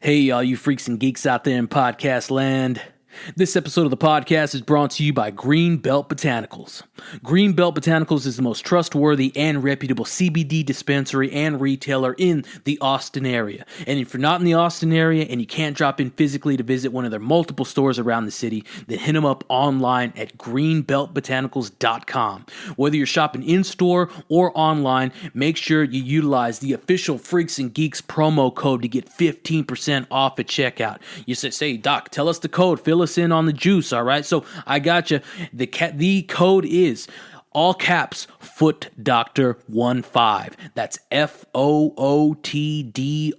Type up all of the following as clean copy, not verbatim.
Hey, all you freaks and geeks out there in podcast land. This episode of the podcast is brought to you by Green Belt Botanicals. Green Belt Botanicals is the most trustworthy and reputable CBD dispensary and retailer in the Austin area. And if you're not in the Austin area and you can't drop in physically to visit one of their multiple stores around the city, then hit them up online at greenbeltbotanicals.com. Whether you're shopping in-store or online, make sure you utilize the official Freaks and Geeks promo code to get 15% off at checkout. You say, Doc, tell us the code, fill us in on the juice, all right? So I got you. The code is all caps Foot Doctor 15. That's FOOTDR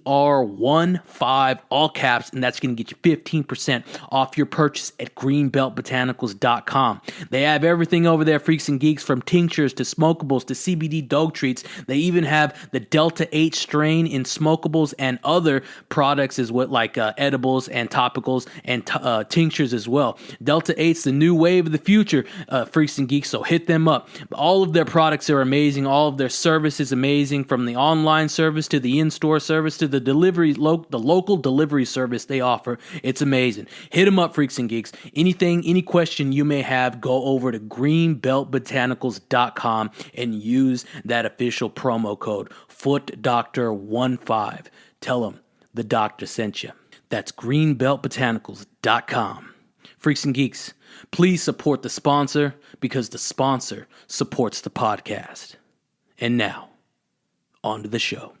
15, all caps, and that's going to get you 15% off your purchase at greenbeltbotanicals.com. They have everything over there, Freaks and Geeks, from tinctures to smokables to CBD dog treats. They even have the Delta 8 strain in smokables and other products as well, like edibles and topicals and tinctures as well. Delta 8's the new wave of the future, Freaks and Geeks, so hit them up. All of their products are amazing. All of their service is amazing, from the online service to the in-store service to the delivery, the local delivery service they offer. It's amazing. Hit them up, Freaks and Geeks. Any question you may have, go over to greenbeltbotanicals.com and use that official promo code FootDoctor15. Tell them the doctor sent you. That's greenbeltbotanicals.com. Freaks and Geeks, please support the sponsor because the sponsor supports the podcast. And now, on to the show.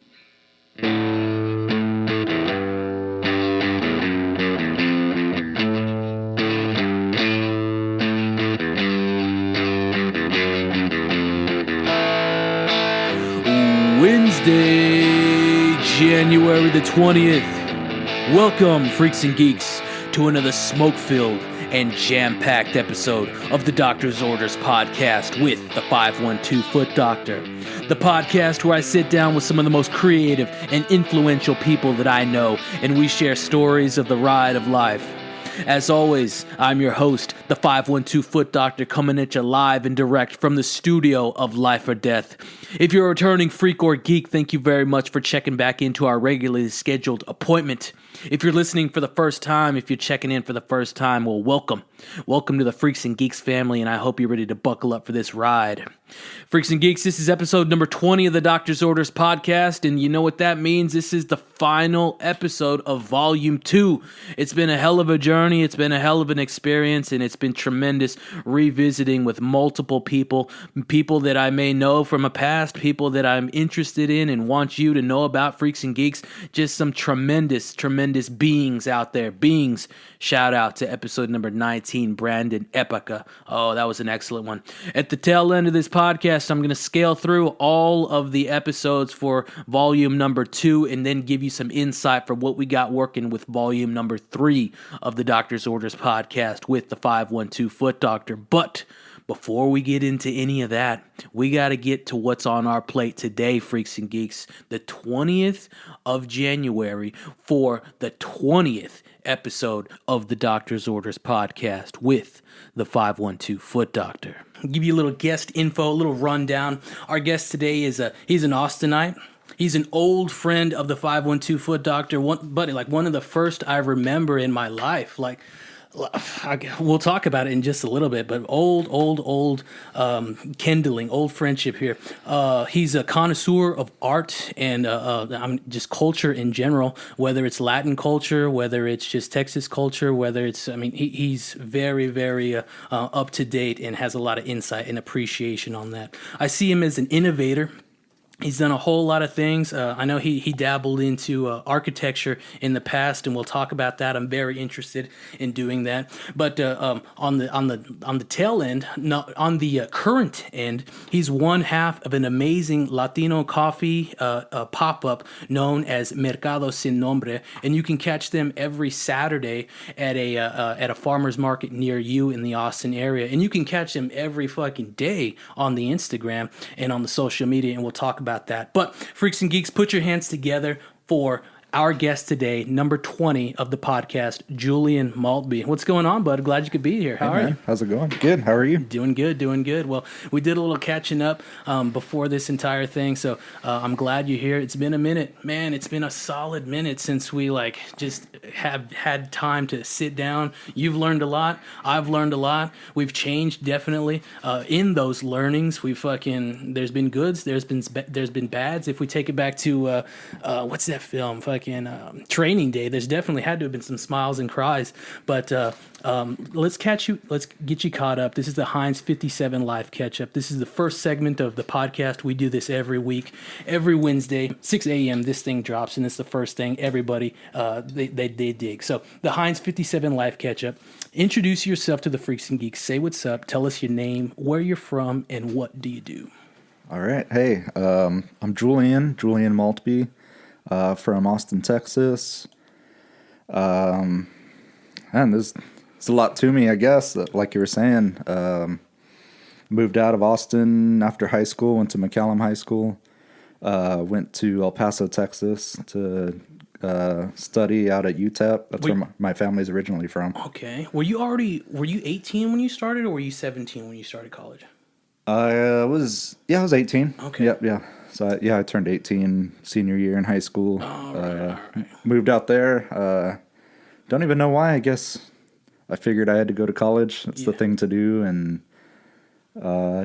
Wednesday, January the 20th. Welcome, Freaks and Geeks, to another smoke-filled and jam-packed episode of the Doctor's Orders podcast with the 512 Foot Doctor. The podcast where I sit down with some of the most creative and influential people that I know, and we share stories of the ride of life. As always, I'm your host, the 512 Foot Doctor, coming at you live and direct from the studio of Life or Death. If you're a returning freak or geek, thank you very much for checking back into our regularly scheduled appointment. If you're listening for the first time, if you're checking in for the first time, well, welcome. Welcome to the Freaks and Geeks family, and I hope you're ready to buckle up for this ride. Freaks and Geeks, this is episode number 20 of the Doctor's Orders podcast, and you know what that means. This is the final episode of Volume 2. It's been a hell of a journey, it's been a hell of an experience, and it's been tremendous revisiting with multiple people that I may know from a past, people that I'm interested in and want you to know about, Freaks and Geeks. Just some tremendous beings out there. Beings, shout out to episode number 19, Brandon Epica. Oh, that was an excellent one. At the tail end of this podcast, I'm going to scale through all of the episodes for volume number 2 and then give you some insight for what we got working with volume number 3 of the Doctor's Orders podcast with the 512 Foot Doctor. But before we get into any of that, we got to get to what's on our plate today, Freaks and Geeks. The 20th of January for the 20th episode of the Doctor's Orders podcast with the 512 Foot Doctor. I'll give you a little guest info, a little rundown. Our guest today is he's an Austinite. He's an old friend of the 512 Foot Doctor, one of the first I remember in my life. We'll talk about it in just a little bit, but old kindling, old friendship here. He's a connoisseur of art and just culture in general, whether it's Latin culture, whether it's just Texas culture, he's very, very up to date and has a lot of insight and appreciation on that. I see him as an innovator. He's done a whole lot of things. I know he dabbled into architecture in the past, and we'll talk about that. I'm very interested in doing that. But on the tail end, on the current end, he's one half of an amazing Latino coffee pop-up known as Mercado Sin Nombre, and you can catch them every Saturday at a farmer's market near you in the Austin area, and you can catch them every fucking day on the Instagram and on the social media, and we'll talk about that. But Freaks and Geeks, put your hands together for our guest today, number 20 of the podcast, Julian Maltby. What's going on, bud? Glad you could be here. How are you? How's it going? Good. How are you? Doing good, doing good. Well, we did a little catching up before this entire thing, so I'm glad you're here. It's been a minute. Man, it's been a solid minute since we just have had time to sit down. You've learned a lot. I've learned a lot. We've changed, definitely. In those learnings, there's been goods, there's been bads. If we take it back to, what's that film? Training Day. There's definitely had to have been some smiles and cries, but let's get you caught up. This is the Heinz 57 Live Catch-Up. This is the first segment of the podcast. We do this every week. Every Wednesday, 6 a.m., this thing drops, and it's the first thing everybody, they dig. So the Heinz 57 Live Catch-Up. Introduce yourself to the Freaks and Geeks. Say what's up. Tell us your name, where you're from, and what do you do? All right. Hey, I'm Julian Maltby, from Austin, Texas. And there's a lot to me, I guess. Like you were saying, moved out of Austin after high school, went to McCallum High School, went to El Paso, Texas to study out at UTEP. That's where my family's originally from. Okay. Were you 18 when you started, or were you 17 when you started college? I was 18. Okay. Yep, yeah. So I turned 18 senior year in high school. All right. Moved out there. Don't even know why. I guess I figured I had to go to college. That's the thing to do, and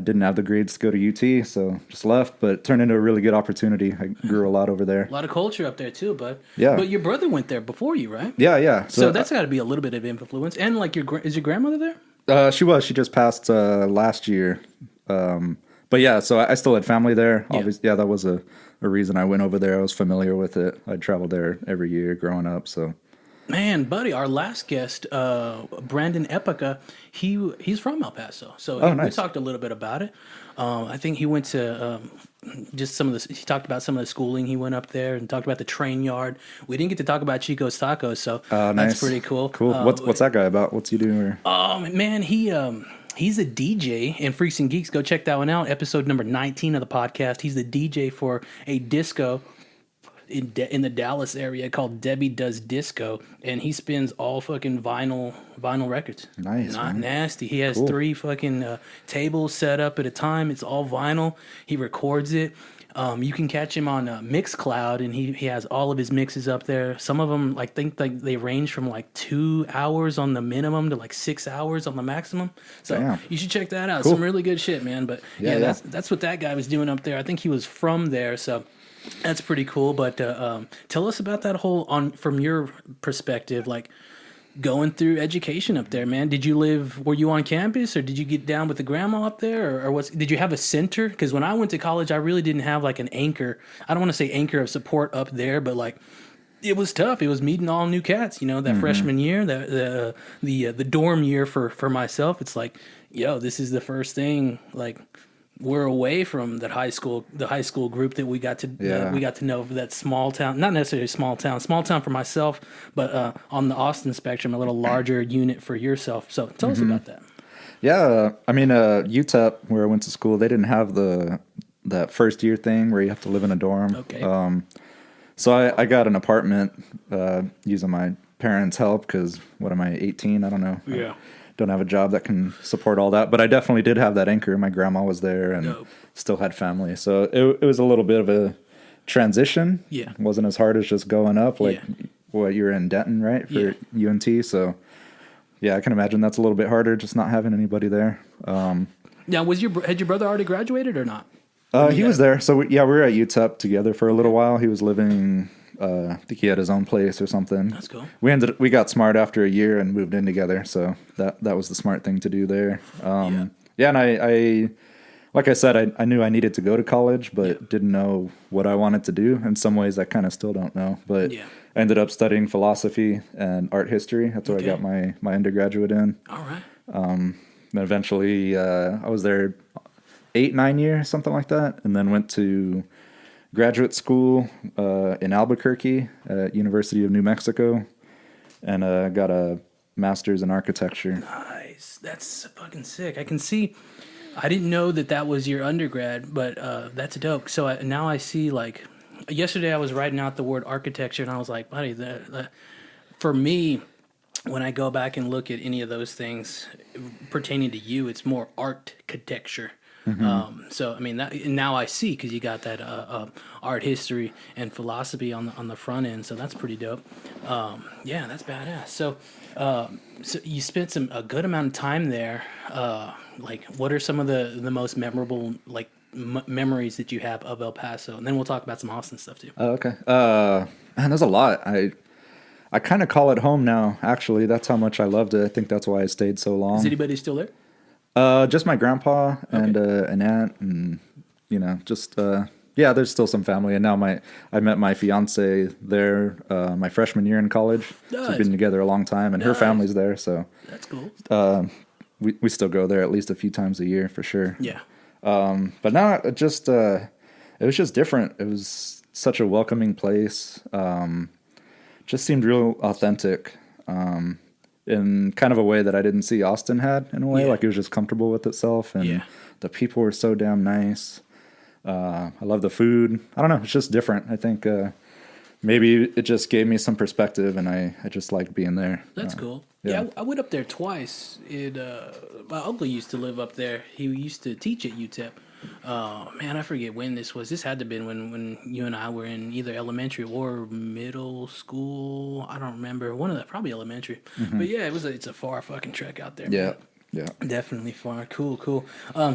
didn't have the grades to go to UT, so just left. But it turned into a really good opportunity. I grew a lot over there. A lot of culture up there too, bud. Yeah. But your brother went there before you, right? Yeah. So that's got to be a little bit of influence. And is your grandmother there? She was. She just passed last year. But yeah, so I still had family there. Yeah. Obviously, that was a reason I went over there. I was familiar with it. I traveled there every year growing up. So, man, buddy, our last guest, Brandon Epica, he's from El Paso. So nice. We talked a little bit about it. I think he went to he talked about some of the schooling. He went up there and talked about the train yard. We didn't get to talk about Chico's Tacos, so nice. That's pretty cool. Cool. What's that guy about? What's he doing? Man, he's a DJ in Freaks and Geeks. Go check that one out. Episode number 19 of the podcast. He's the DJ for a disco in the Dallas area called Debbie Does Disco, and he spins all fucking vinyl records. Nice, Not man. nasty. He has Cool. 3 fucking tables set up at a time. It's all vinyl. He records it. You can catch him on Mixcloud, and he has all of his mixes up there. Some of them, they range from 2 hours on the minimum to 6 hours on the maximum. So Damn. you should check that out. Cool. Some really good shit, man. But Yeah. that's what that guy was doing up there. I think he was from there, so that's pretty cool. But tell us about that from your perspective, going through education up there, man. Were you on campus, or did you get down with the grandma up there, or did you have a center? Because when I went to college, I really didn't have an anchor. I don't want to say anchor of support up there, but it was tough. It was meeting all new cats, that freshman year, the dorm year for myself. It's this is the first thing, we're away from the high school group that we got to know for that small town, not necessarily small town for myself, but on the Austin spectrum, a little larger unit for yourself. So tell us about that. Yeah, I mean, UTEP, where I went to school, they didn't have that first year thing where you have to live in a dorm. Okay. So I got an apartment using my parents' help because, what am I, 18? I don't know. Yeah. Don't have a job that can support all that, but I definitely did have that anchor. My grandma was there and still had family. So it was a little bit of a transition. Yeah. It wasn't as hard as just going up you're in Denton, right? For UNT. So yeah, I can imagine that's a little bit harder just not having anybody there. Now, had your brother already graduated or not? He was there. So we were at UTEP together for a little while. He was living, I think he had his own place or something. That's cool. We got smart after a year and moved in together. So that was the smart thing to do there. And I like I said, I knew I needed to go to college, but didn't know what I wanted to do. In some ways, I kind of still don't know. But I ended up studying philosophy and art history. That's what I got my undergraduate in. All right. And eventually, I was there 8-9 years, something like that, and then went to graduate school in Albuquerque at University of New Mexico, and got a master's in architecture. Nice. That's fucking sick. I can see. I didn't know that was your undergrad, but that's dope. So now I see yesterday I was writing out the word architecture, and I was like, buddy, for me, when I go back and look at any of those things pertaining to you, it's more architecture. So I mean, now I see, because you got that art history and philosophy on the front end, so that's pretty dope. Yeah, that's badass. So you spent a good amount of time there. Like, what are some of the most memorable memories that you have of El Paso? And then we'll talk about some Austin stuff too. Oh, okay. Man, there's a lot. I kind of call it home now, actually. That's how much I loved it. I think that's why I stayed so long. Is anybody still there? Just my grandpa and an aunt, and just yeah, there's still some family. And now I met my fiance there my freshman year in college. Nice. So we've been together a long time, and her family's there, so that's cool. We still go there at least a few times a year for sure. Yeah. But now it was just different. It was such a welcoming place. Just seemed real authentic. In kind of a way that I didn't see Austin had, in a way. Like, it was just comfortable with itself, and the people were so damn nice. I love the food. I don't know, it's just different. I think maybe it just gave me some perspective, and I just liked being there. That's cool. Yeah, I went up there twice. My uncle used to live up there. He used to teach at UTEP. Man, I forget when this was. This had to have been when you and I were in either elementary or middle school. I don't remember. One of the, probably elementary. But yeah, it's a far fucking trek out there. Yeah, man. yeah. Definitely far. Cool.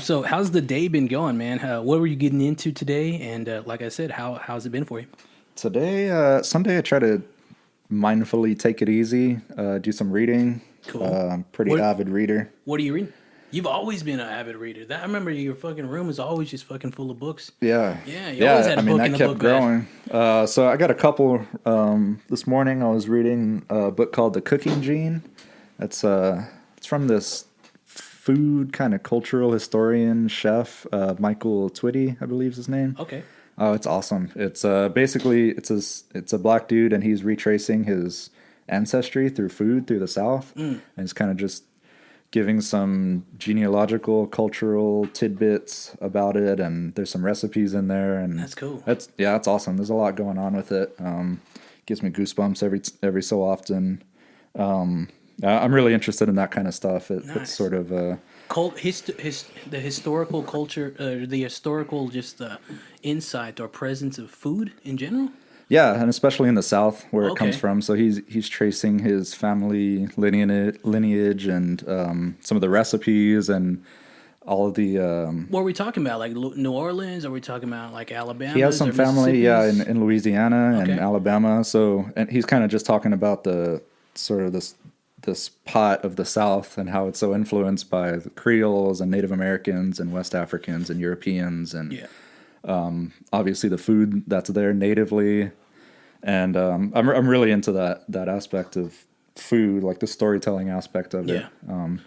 So how's the day been going, man? What were you getting into today? And like I said, how's it been for you? Today, Sunday, I try to mindfully take it easy, do some reading. Cool. Pretty avid reader. What are you reading? You've always been an avid reader. I remember your fucking room was always just fucking full of books. Yeah. Yeah, you always had a book in the book bag. Growing. So I got a couple. This morning I was reading a book called The Cooking Gene. It's from this food kind of cultural historian chef, Michael Twitty, I believe is his name. Okay. Oh, it's awesome. It's basically it's a black dude, and he's retracing his ancestry through food through the South, and it's kind of just giving some genealogical, cultural tidbits about it, and there's some recipes in there, and that's cool. It's awesome. There's a lot going on with it. Gives me goosebumps every so often. I'm really interested in that kind of stuff. Nice. It's sort of the historical culture, the historical insight or presence of food in general. Yeah, and especially in the South where it comes from. So he's tracing his family lineage and some of the recipes and all of the. What are we talking about? Like New Orleans? Are we talking about like Alabama? He has some family, in Louisiana and Alabama. So, and he's kind of just talking about the sort of this pot of the South and how it's so influenced by the Creoles and Native Americans and West Africans and Europeans and obviously the food that's there natively. And I'm really into that aspect of food, like the storytelling aspect of it.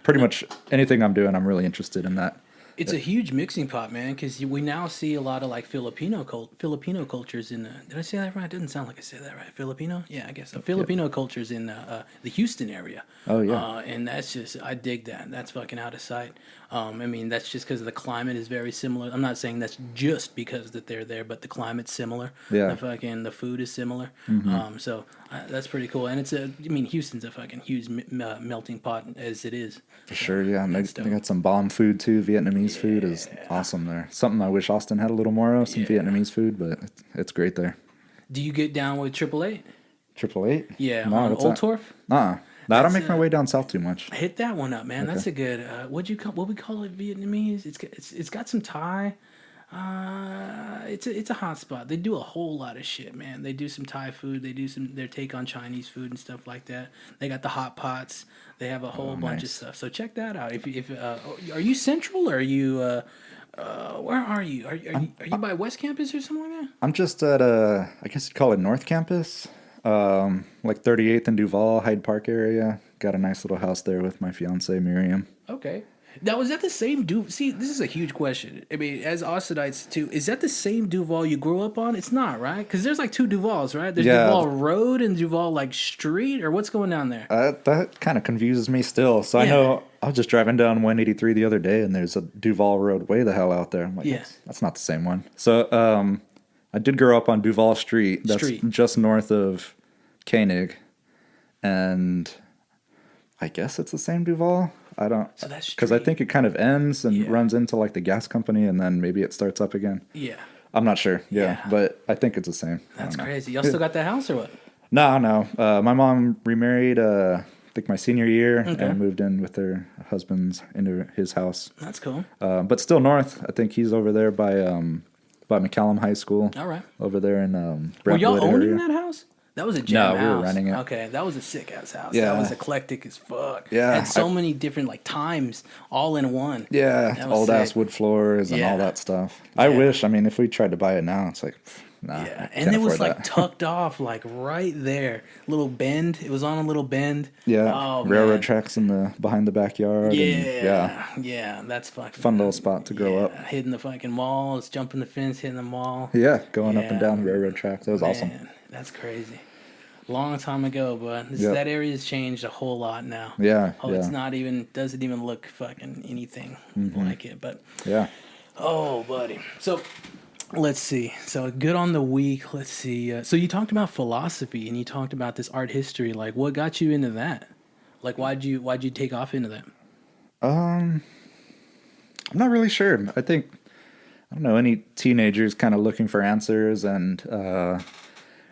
Pretty much anything I'm doing, I'm really interested in that. It's a huge mixing pot, man, because we now see a lot of like Filipino cultures in the. Did I say that right? It doesn't sound like I said that right. Filipino? Yeah, I guess so. Filipino cultures in the Houston area. Oh yeah. And that's just, I dig that. That's fucking out of sight. I mean, that's just because the climate is very similar. I'm not saying that's just because that they're there, but the climate's similar. Yeah. The food is similar. So that's pretty cool. And Houston's a fucking huge melting pot as it is. For sure, yeah. And they got some bomb food too. Vietnamese food is awesome there. Something I wish Austin had a little more of, some Vietnamese food, but it's great there. Do you get down with 888? 888? Yeah, no, on Old Torf? I don't make my way down south too much. Hit that one up, man. Okay. That's a good. What we call it? Vietnamese. It's got some Thai. It's a hot spot. They do a whole lot of shit, man. They do some Thai food. They do their take on Chinese food and stuff like that. They got the hot pots. They have a whole bunch of stuff. So check that out. If are you central or are you where are you? Are you by West Campus or something like that? I'm just at I guess you'd call it North Campus. Like 38th and Duval, Hyde Park area. Got a nice little house there with my fiance Miriam. Okay. Now, is that the same Duval? See, this is a huge question. I mean, as Austinites too, is that the same Duval you grew up on? It's not, right? Because there's like two Duvals, right? There's Duval Road and Duval like Street, or what's going on there? That kind of confuses me still. So I know I was just driving down 183 the other day, and there's a Duval Road way the hell out there. I'm like, that's not the same one. So I did grow up on Duval Street. That's just north of Koenig. And I guess it's the same Duval. I don't, so that's because I think it kind of ends and runs into like the gas company, and then maybe it starts up again. Yeah. I'm not sure. Yeah. But I think it's the same. That's crazy. Y'all still got that house or what? No. My mom remarried, I think my senior year, and moved in with her husband's into his house. That's cool. But still north. I think he's over there by McCallum High School. All right. Over there in Brentwood Were y'all owning area. that house? That was a jam house. No, we were renting it. Okay, that was a sick ass house. Yeah. That was eclectic as fuck. Yeah. Had so many different like times all in one. Yeah, old ass wood floors and all that stuff. I wish. I mean, if we tried to buy it now, it's like, nah. Yeah, and it was like tucked off, like right there, little bend. It was on a little bend. Yeah, railroad tracks in the behind the backyard. Yeah, that's fucking fun little spot to grow up. Hitting the fucking walls, jumping the fence, hitting the wall. Yeah, going up and down the railroad tracks. That was awesome. That's crazy. Long time ago, but that area has changed a whole lot now. Yeah. It's not even, doesn't even look fucking anything like it. But yeah. Oh, buddy. So let's see. So good on the week. Let's see. So you talked about philosophy and you talked about this art history. Like, what got you into that? Like, why'd you take off into that? I'm not really sure. I don't know, any teenagers kind of looking for answers, and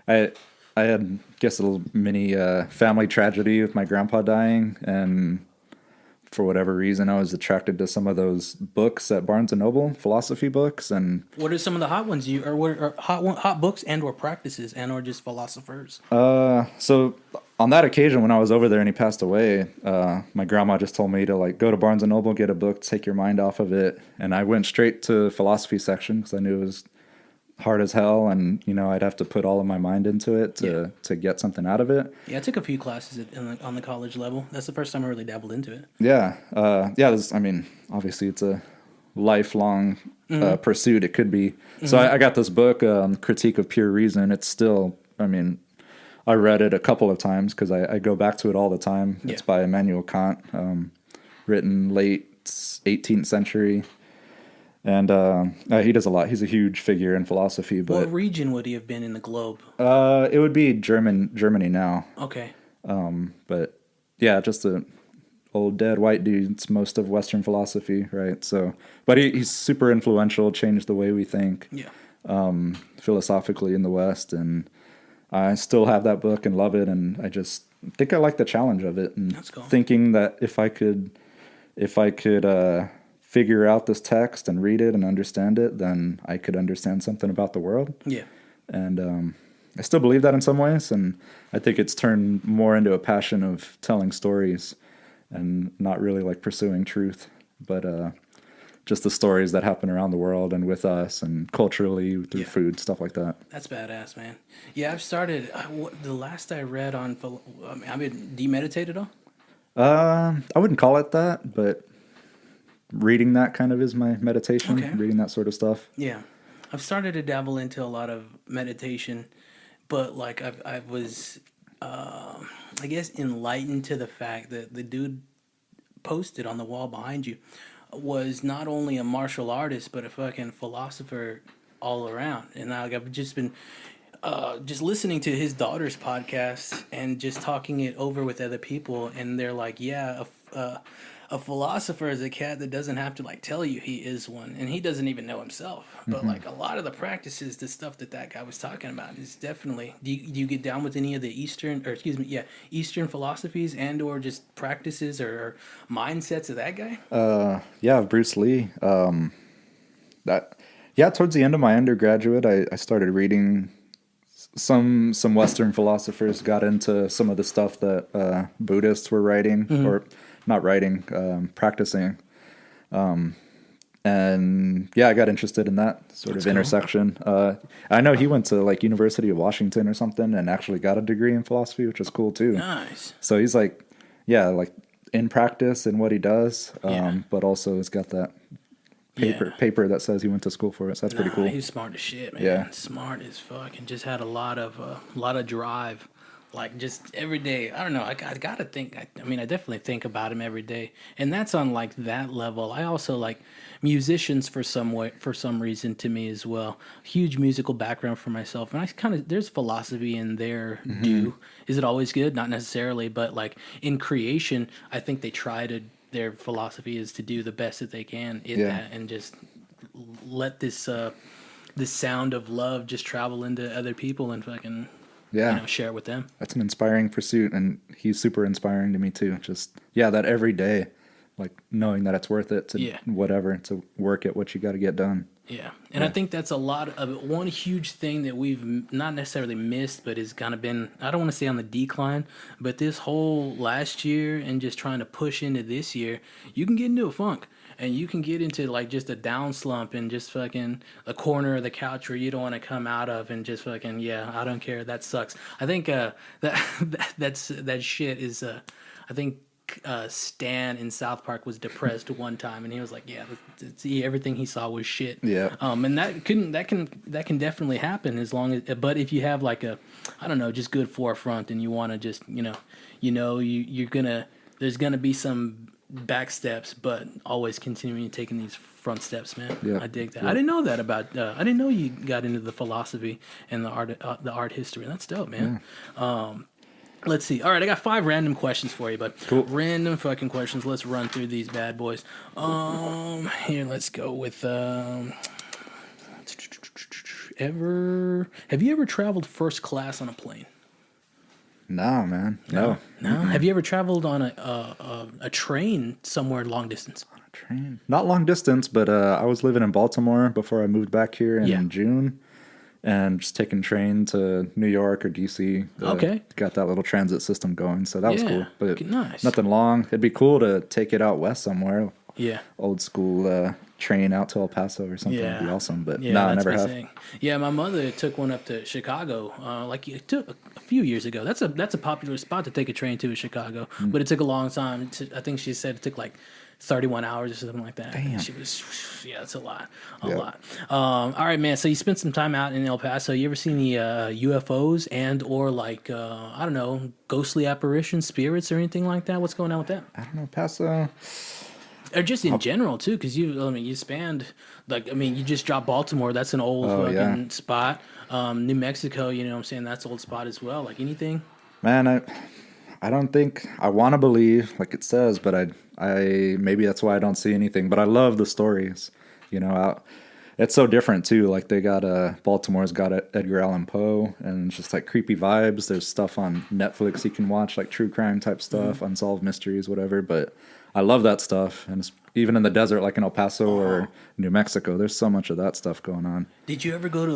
I had, guess, a little mini family tragedy with my grandpa dying, and for whatever reason, I was attracted to some of those books at Barnes and Noble, philosophy books. And what are some of the hot ones what are hot books and or practices and or just philosophers? So on that occasion when I was over there and he passed away, my grandma just told me to like go to Barnes and Noble, get a book, take your mind off of it, and I went straight to philosophy section because I knew it was hard as hell, and I'd have to put all of my mind into it to get something out of it. Yeah, I took a few classes on the college level. That's the first time I really dabbled into it. Yeah, obviously it's a lifelong pursuit. It could be. So I got this book, Critique of Pure Reason. It's still, I read it a couple of times because I go back to it all the time. It's by Immanuel Kant, written late 18th century. And he does a lot. He's a huge figure in philosophy. But what region would he have been in the globe? It would be Germany now. Okay. But yeah, just a old dead white dude. It's most of Western philosophy, right? So, but he's super influential. Changed the way we think. Yeah. Philosophically in the West, and I still have that book and love it. And I just think I like the challenge of it, and that's cool. Thinking that if I could figure out this text and read it and understand it, then I could understand something about the world. Yeah. And I still believe that in some ways, and I think it's turned more into a passion of telling stories and not really like pursuing truth, but just the stories that happen around the world and with us and culturally through food, stuff like that. That's badass, man. Yeah, I've started, the last I read on, do you meditate at all? I wouldn't call it that, but reading that kind of is my meditation, reading that sort of stuff. Yeah. I've started to dabble into a lot of meditation, but like I was, I guess, enlightened to the fact that the dude posted on the wall behind you was not only a martial artist, but a fucking philosopher all around. And I've just been just listening to his daughter's podcast and just talking it over with other people, and they're like, yeah, a philosopher is a cat that doesn't have to like tell you he is one, and he doesn't even know himself. But like a lot of the practices, the stuff that guy was talking about is definitely. Do you get down with any of the Eastern philosophies and or just practices or mindsets of that guy? Bruce Lee. Towards the end of my undergraduate, I started reading some Western philosophers. Got into some of the stuff that Buddhists were writing or. Not writing, practicing. And I got interested in that sort of intersection. I know he went to like University of Washington or something and actually got a degree in philosophy, which is cool too. Nice. So he's like in practice in what he does, but also has got that paper that says he went to school for it. So that's pretty cool. He's smart as shit, man. Yeah. Smart as fuck, and just had a lot of drive. Like just every day. I don't know. I gotta think. I mean, I definitely think about him every day, and that's on like that level. I also like musicians for some reason to me as well. Huge musical background for myself, and I kind of there's philosophy in their Mm-hmm. do. Is it always good? Not necessarily, but like in creation, I think they try to. Their philosophy is to do the best that they can in Yeah. that, and just let this sound of love just travel into other people and fucking Yeah. share it with them. That's an inspiring pursuit, and he's super inspiring to me too. Just yeah, that every day, like knowing that it's worth it to Yeah. whatever to work at what you got to get done. Yeah, and I think that's a lot of it. One huge thing that we've not necessarily missed, but has kind of been, I don't want to say on the decline, but this whole last year and just trying to push into this year, you can get into a funk and you can get into like just a down slump and just fucking a corner of the couch where you don't want to come out of and just fucking, yeah, I don't care. That sucks. I think that shit is, I think Stan in South Park was depressed one time, and he was like, "Yeah, everything he saw was shit." Yeah. And that can definitely happen as long as, but if you have like a, I don't know, just good forefront, and you want to just you're gonna there's gonna be some back steps, but always continuing taking these front steps, man. Yeah. I dig that. Yeah. I didn't know that about. I didn't know you got into the philosophy and the art history. That's dope, man. Let's see. All right, I got 5 random questions for you, but Cool. random fucking questions. Let's run through these bad boys. Here, let's go with have you ever traveled first class on a plane? No, man. No. No. Have you ever traveled on a train somewhere long distance? Train. Not long distance, but I was living in Baltimore before I moved back here in June. And just taking train to New York or DC. Okay. Got that little transit system going, so that was cool. But nice. nothing long. It'd be cool to take it out west somewhere. Yeah. Old school train out to El Paso or something would be awesome. But no, I never have. Saying. Yeah, my mother took one up to Chicago. Like it took a few years ago. That's a popular spot to take a train to in Chicago, but it took a long time. I think she said it took like 31 hours or something like that. Damn. She was, that's a lot. A lot. All right, man. So you spent some time out in El Paso. You ever seen any UFOs and or like, I don't know, ghostly apparitions, spirits or anything like that? What's going on with that? I don't know, Paso. Or just in general, too, because you spanned, like, you just dropped Baltimore. That's an old fucking spot. New Mexico, you know what I'm saying? That's an old spot as well. Like anything? Man, I don't think I want to believe like it says, but I maybe that's why I don't see anything. But I love the stories, it's so different too. Like they got Baltimore's got Edgar Allan Poe, and it's just like creepy vibes. There's stuff on Netflix you can watch, like true crime type stuff, unsolved mysteries, whatever. But I love that stuff, and it's, even in the desert, like in El Paso or New Mexico, there's so much of that stuff going on. Did you ever go to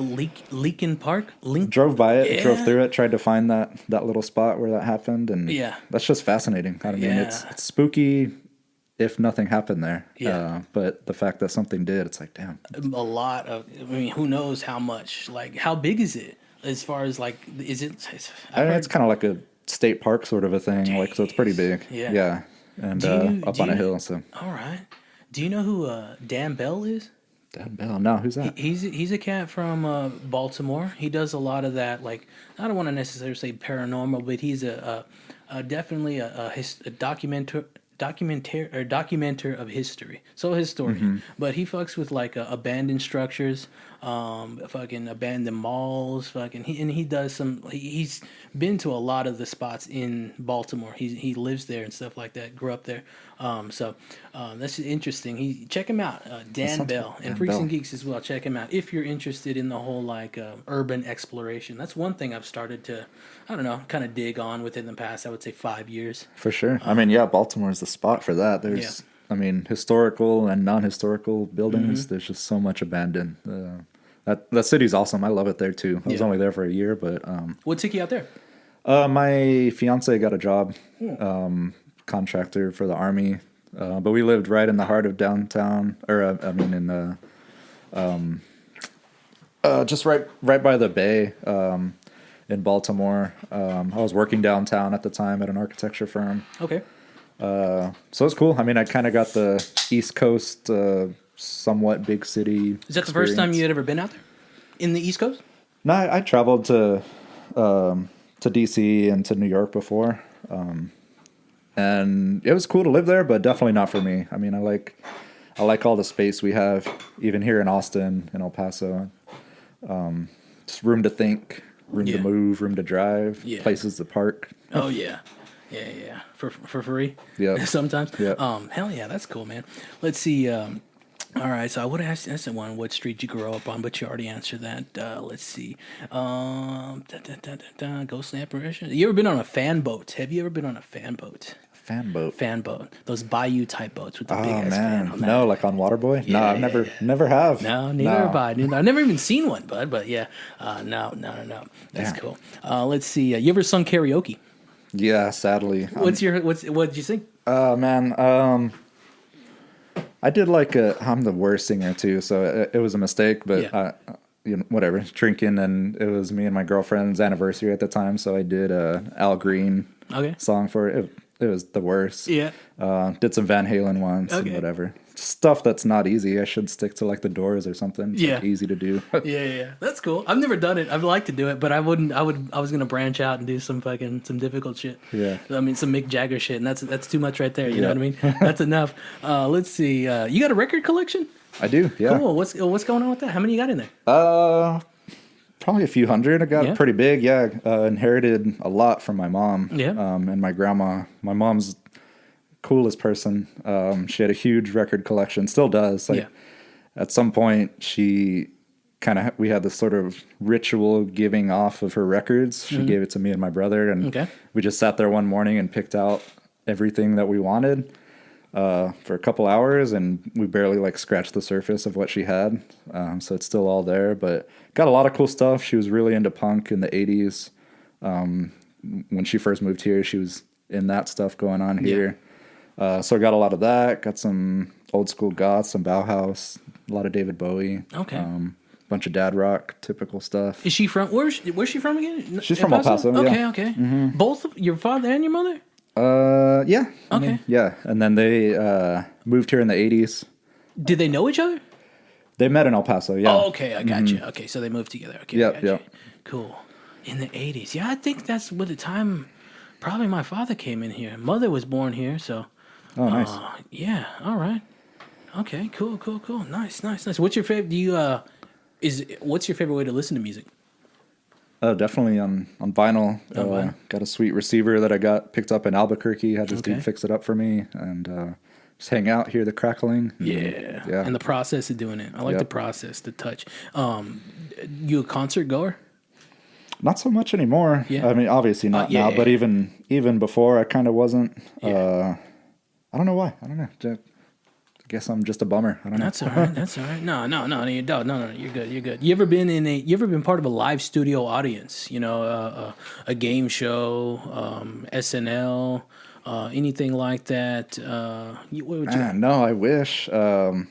Lincoln Park? Drove by it, drove through it, tried to find that little spot where that happened, and that's just fascinating. I mean, it's spooky if nothing happened there. But the fact that something did, it's like, damn. A lot of, who knows how much? Like, how big is it? As far as like, is it? I mean, it's kind of like a state park sort of a thing. Like, so it's pretty big. Yeah. And up on a hill. So. All right. Do you know who Dan Bell is? Dan Bell? No, who's that? He's a cat from Baltimore. He does a lot of that. Like, I don't want to necessarily say paranormal, but he's definitely a documenter of history. So a historian, but he fucks with like abandoned structures, fucking abandoned malls, he does some. He's been to a lot of the spots in Baltimore. He lives there and stuff like that. Grew up there, so that's interesting. Check him out, Dan Bell, and Freaks and Geeks as well. Check him out if you're interested in the whole like urban exploration. That's one thing I've started to, I don't know, kind of dig on within the past, I would say 5 years. For sure. Baltimore is the spot for that. There's, historical and non-historical buildings. There's just so much abandoned. That city's awesome. I love it there too. I was only there for a year, but what took you out there? My fiance got a job, contractor for the Army, but we lived right in the heart of downtown, just right by the bay. In Baltimore. I was working downtown at the time at an architecture firm. Okay. So it's cool. I mean, I kind of got the East Coast, somewhat big city. Is that the first time you had ever been out there? In the East Coast? No, I traveled to to DC and to New York before. And it was cool to live there, but definitely not for me. I mean, I like all the space we have, even here in Austin, in El Paso. Just room to think, room to move, room to drive, places to park. Oh yeah, yeah. For free. Yeah. Sometimes. Yeah. Hell yeah, that's cool, man. Let's see. All right, so I would ask that's the one. What street you grow up on? But you already answered that. Let's see. Ghost apparition. You ever been on a fan boat? Have you ever been on a fan boat? Fan boat. Fan boat. Those bayou type boats with the big ass fan on that. No, like on Waterboy? Yeah, no, I've never have. No, neither have I. I've never even seen one, bud. But yeah, no. That's cool. Let's see. You ever sung karaoke? Yeah, sadly. What did you sing? Man, I did I'm the worst singer too, so it was a mistake, but whatever, drinking, and it was me and my girlfriend's anniversary at the time, so I did a Al Green song for it. It was the worst. Yeah. Did some Van Halen once and whatever. Stuff that's not easy. I should stick to like the Doors or something. It's easy to do. yeah. That's cool. I've never done it. I'd like to do it, but I wouldn't. I was gonna branch out and do some difficult shit. Yeah. I mean, some Mick Jagger shit, and that's too much right there. You know what I mean? That's enough. Let's see. You got a record collection? I do. Yeah. Cool. What's going on with that? How many you got in there? Probably a few hundred. I got pretty big. Yeah. Inherited a lot from my mom. Yeah. And my grandma. My mom's coolest person. She had a huge record collection, still does. At some point she we had this sort of ritual giving off of her records. She gave it to me and my brother, and we just sat there one morning and picked out everything that we wanted for a couple hours, and we barely scratched the surface of what she had. So it's still all there, but got a lot of cool stuff. She was really into punk in the 80s. When she first moved here, she was in that stuff going on here. So I got a lot of that. Got some old school goth, some Bauhaus, a lot of David Bowie. Okay. Bunch of dad rock, typical stuff. Is she from? Where's she from again? She's from El Paso. Okay, okay. Mm-hmm. Both your father and your mother? Yeah. Okay. Yeah, and then they moved here in the 80s. Did they know each other? They met in El Paso. Yeah. Oh, okay. I got you. Okay, so they moved together. Okay. Yeah. Cool. In the 80s. Yeah, I think that's what the time. Probably my father came in here. Mother was born here, so. Oh, nice. Yeah. All right. Okay. Cool. Nice. What's your favorite? What's your favorite way to listen to music? Definitely on vinyl. Got a sweet receiver that I got picked up in Albuquerque. Had this dude fix it up for me, and just hang out, hear the crackling. Yeah. And the process of doing it. I like the process, the touch. You a concert goer? Not so much anymore. Yeah. I mean, obviously not now, but even before, I kind of wasn't. Yeah. I don't know why. I don't know. I guess I'm just a bummer. I don't know. That's all right. No, you don't. No, you're good. You ever been part of a live studio audience? You know, a game show, SNL, anything like that? No, I wish. I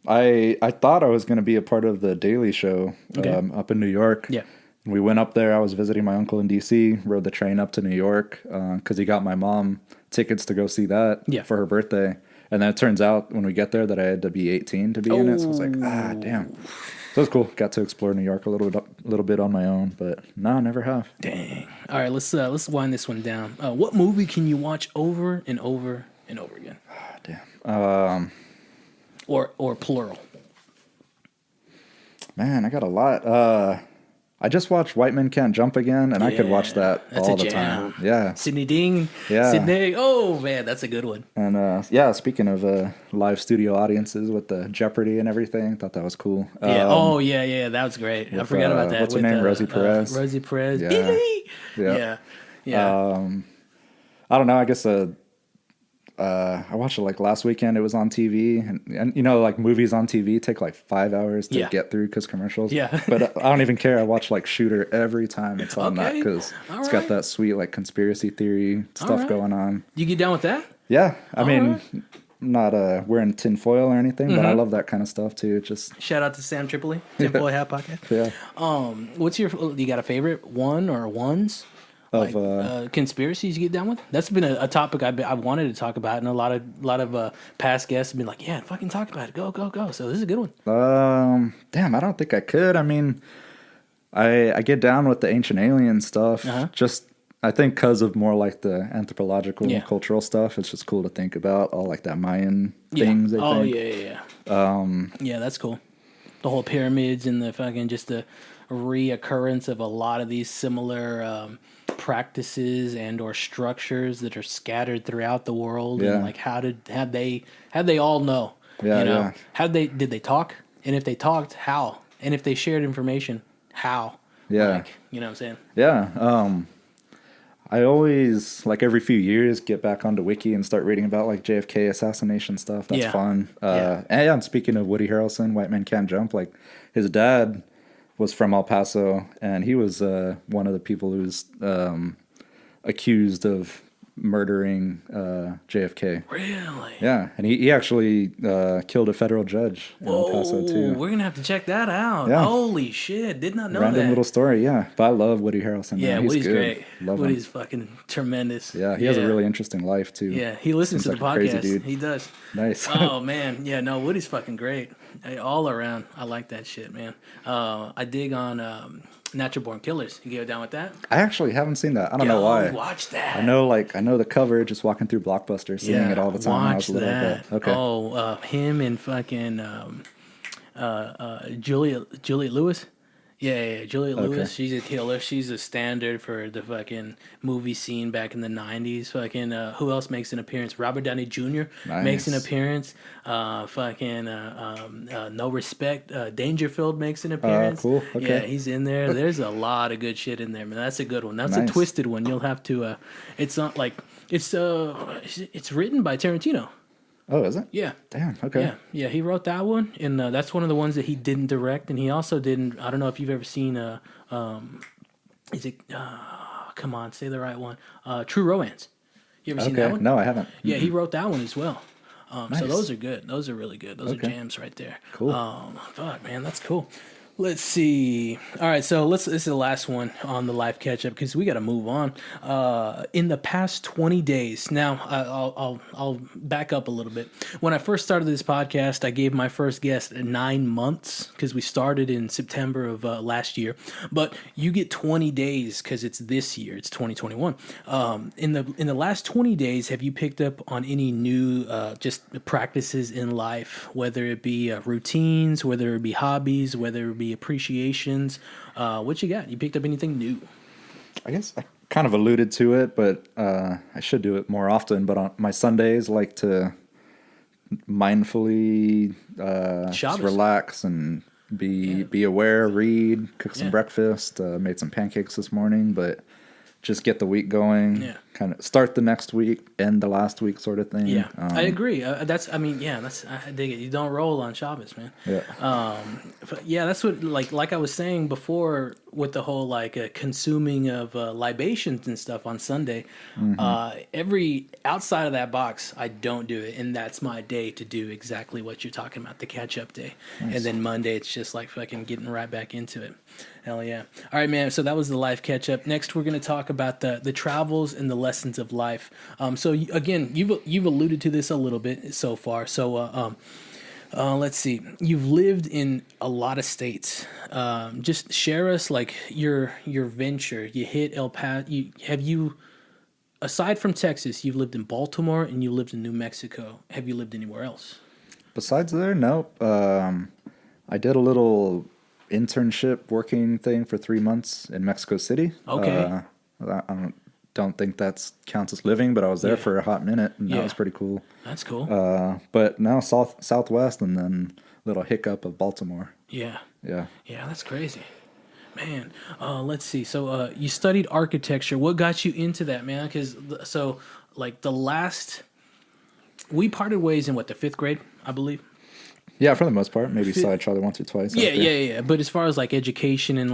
thought I was going to be a part of the Daily Show up in New York. Yeah. We went up there. I was visiting my uncle in D.C., rode the train up to New York because he got my mom tickets to go see that for her birthday. And then it turns out when we get there that I had to be 18 to be in it. So I was like, damn. So it was cool. Got to explore New York a little bit on my own, but no, never have. Dang. All right, let's wind this one down. What movie can you watch over and over and over again? Damn. Or plural. Man, I got a lot. I just watched White Men Can't Jump again, and I could watch that all the time. Yeah. Sidney Ding. Yeah. Sidney. Oh, man, that's a good one. And, speaking of live studio audiences with the Jeopardy and everything, thought that was cool. Yeah. That was great. I forgot about that. What's her name? Rosie Perez. Rosie Perez. Yeah. Billy! Yeah. I don't know. I guess I watched it last weekend. It was on TV, and movies on TV take 5 hours to get through because commercials. Yeah, but I don't even care. I watch Shooter every time it's on that because it's got that sweet conspiracy theory stuff going on. You get down with that? Yeah, I mean, not wearing tinfoil or anything, but I love that kind of stuff too. Just shout out to Sam Tripoli, Tinfoil Hat Pocket. Yeah. You got a favorite one or ones? Conspiracies you get down with? That's been a topic I've wanted to talk about, and a lot of past guests have been like, "Yeah, fucking talk about it, go." So this is a good one. Damn, I don't think I could. I mean, I get down with the ancient alien stuff. Uh-huh. Just I think because of more like the anthropological Yeah. and cultural stuff. It's just cool to think about all like that Mayan Yeah. things. I Oh think. yeah. Yeah, that's cool. The whole pyramids and the fucking just the reoccurrence of a lot of these similar practices and or structures that are scattered throughout the world. Yeah. And like how'd they all know? Yeah, You know, yeah. did they talk? And if they talked, how? And if they shared information, how? Yeah. Like, you know what I'm saying? Yeah. I always like every few years get back onto Wiki and start reading about like JFK assassination stuff. That's Yeah. fun. Yeah. And speaking of Woody Harrelson, White Man Can't Jump, like his dad was from El Paso, and he was one of the people who's accused of murdering JFK. Really? Yeah, and he actually killed a federal judge in El Paso too. We're gonna have to check that out. Yeah. Holy shit! Did not know Random that. little story, yeah. But I love Woody Harrelson. Yeah, man. He's Woody's good. great. Love Woody's him. fucking tremendous. Yeah, he has a really interesting life too. Yeah, he listens Seems to the like a crazy podcast. dude. He does. Nice. Oh man, yeah, no, Woody's fucking great. All around, I like that shit, man. I dig on Natural Born Killers. You go down with that? I actually haven't seen that. I don't know why. Watch that. I know the cover. Just walking through Blockbuster, seeing it all the time. When I was Watch little, that. but, okay. Oh, him and fucking Juliet Lewis. Yeah, Juliet Lewis. She's a killer. She's a standard for the fucking movie scene back in the 90s. Fucking, who else makes an appearance? Robert Downey Jr. makes an appearance. No Respect. Dangerfield makes an appearance. Cool. Okay. Yeah, he's in there. There's a lot of good shit in there, man. That's a good one. That's a twisted one. You'll have to, it's not like, it's written by Tarantino. Oh, is it? Yeah. Damn. Okay. Yeah, he wrote that one, and that's one of the ones that he didn't direct, and he also didn't. I don't know if you've ever seen is it? Come on, say the right one. True Romance. You ever seen that one? No, I haven't. Yeah, he wrote that one as well. Nice. So those are good. Those are really good. Those are jams right there. Cool. Fuck, man, that's cool. Let's see. All right, so this is the last one on the live catch up because we got to move on. In the past 20 days, now I'll back up a little bit. When I first started this podcast, I gave my first guest 9 months because we started in September of last year. But you get 20 days because it's this year. It's 2021. In the last 20 days, have you picked up on any new just practices in life, whether it be routines, whether it be hobbies, whether it be appreciations? What you got? You picked up anything new? I guess I kind of alluded to it, but I should do it more often. But on my Sundays, like to mindfully just relax and be aware, read, cook some breakfast. Made some pancakes this morning, but just get the week going. Yeah. Kind of start the next week, end the last week, sort of thing. Yeah, I agree. I dig it. You don't roll on Shabbos, man. Yeah. But yeah, that's what like I was saying before with the whole consuming of libations and stuff on Sunday. Mm-hmm. Every outside of that box, I don't do it, and that's my day to do exactly what you're talking about, the catch up day. Nice. And then Monday, it's just like fucking getting right back into it. Hell yeah. All right, man. So that was the live catch up. Next, we're going to talk about the travels and the lessons of life. Again, you've alluded to this a little bit so far. So let's see. You've lived in a lot of states. Just share us like your venture. You hit El Paso. Aside from Texas, you've lived in Baltimore and you lived in New Mexico. Have you lived anywhere else? Besides there, nope. I did a little internship working thing for 3 months in Mexico City. Okay. I don't think that counts as living, but I was there for a hot minute, and that was pretty cool. That's cool. But now Southwest, and then little hiccup of Baltimore. Yeah. Yeah, that's crazy. Man, let's see. So you studied architecture. What got you into that, man? Because we parted ways in the 5th grade, I believe. Yeah, for the most part. Maybe saw each other once or twice. Yeah. But as far as education and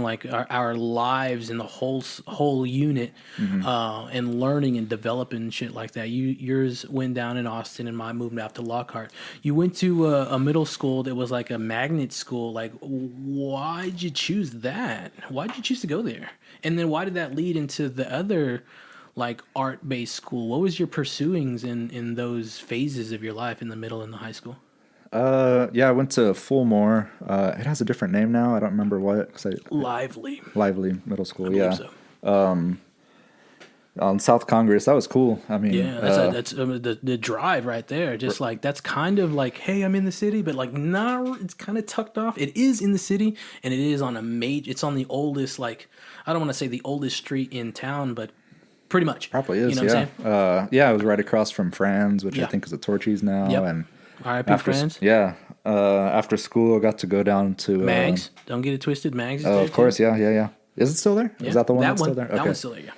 our lives and the whole unit, mm-hmm. And learning and developing and shit like that, yours went down in Austin and mine moved out to Lockhart. You went to a middle school that was like a magnet school. Why'd you choose that? Why'd you choose to go there? And then why did that lead into the other art-based school? What was your pursuings in those phases of your life in the middle and the high school? Yeah, I went to Fulmore. It has a different name now. I don't remember what. Lively. Lively Middle School. I Yeah. believe so. On South Congress, that was cool. I mean, Yeah, that's the drive right there. Just like that's kind of like, hey, I'm in the city, but like, nah, it's kind of tucked off. It is in the city, and it is on a major. It's on the oldest, like, I don't want to say the oldest street in town, but pretty much. probably is. You know what Yeah. I'm saying? Yeah, I was right across from Fran's, which I Yeah. think is a Torchy's now. Yep. And R.I.P. friends. yeah, after school, I got to go down to Mags, don't get it twisted. Mags is Oh, there of course. too. Yeah. Is it still there? Yeah. Is that the one that that's one, still there? That Okay. one's still there. Yeah.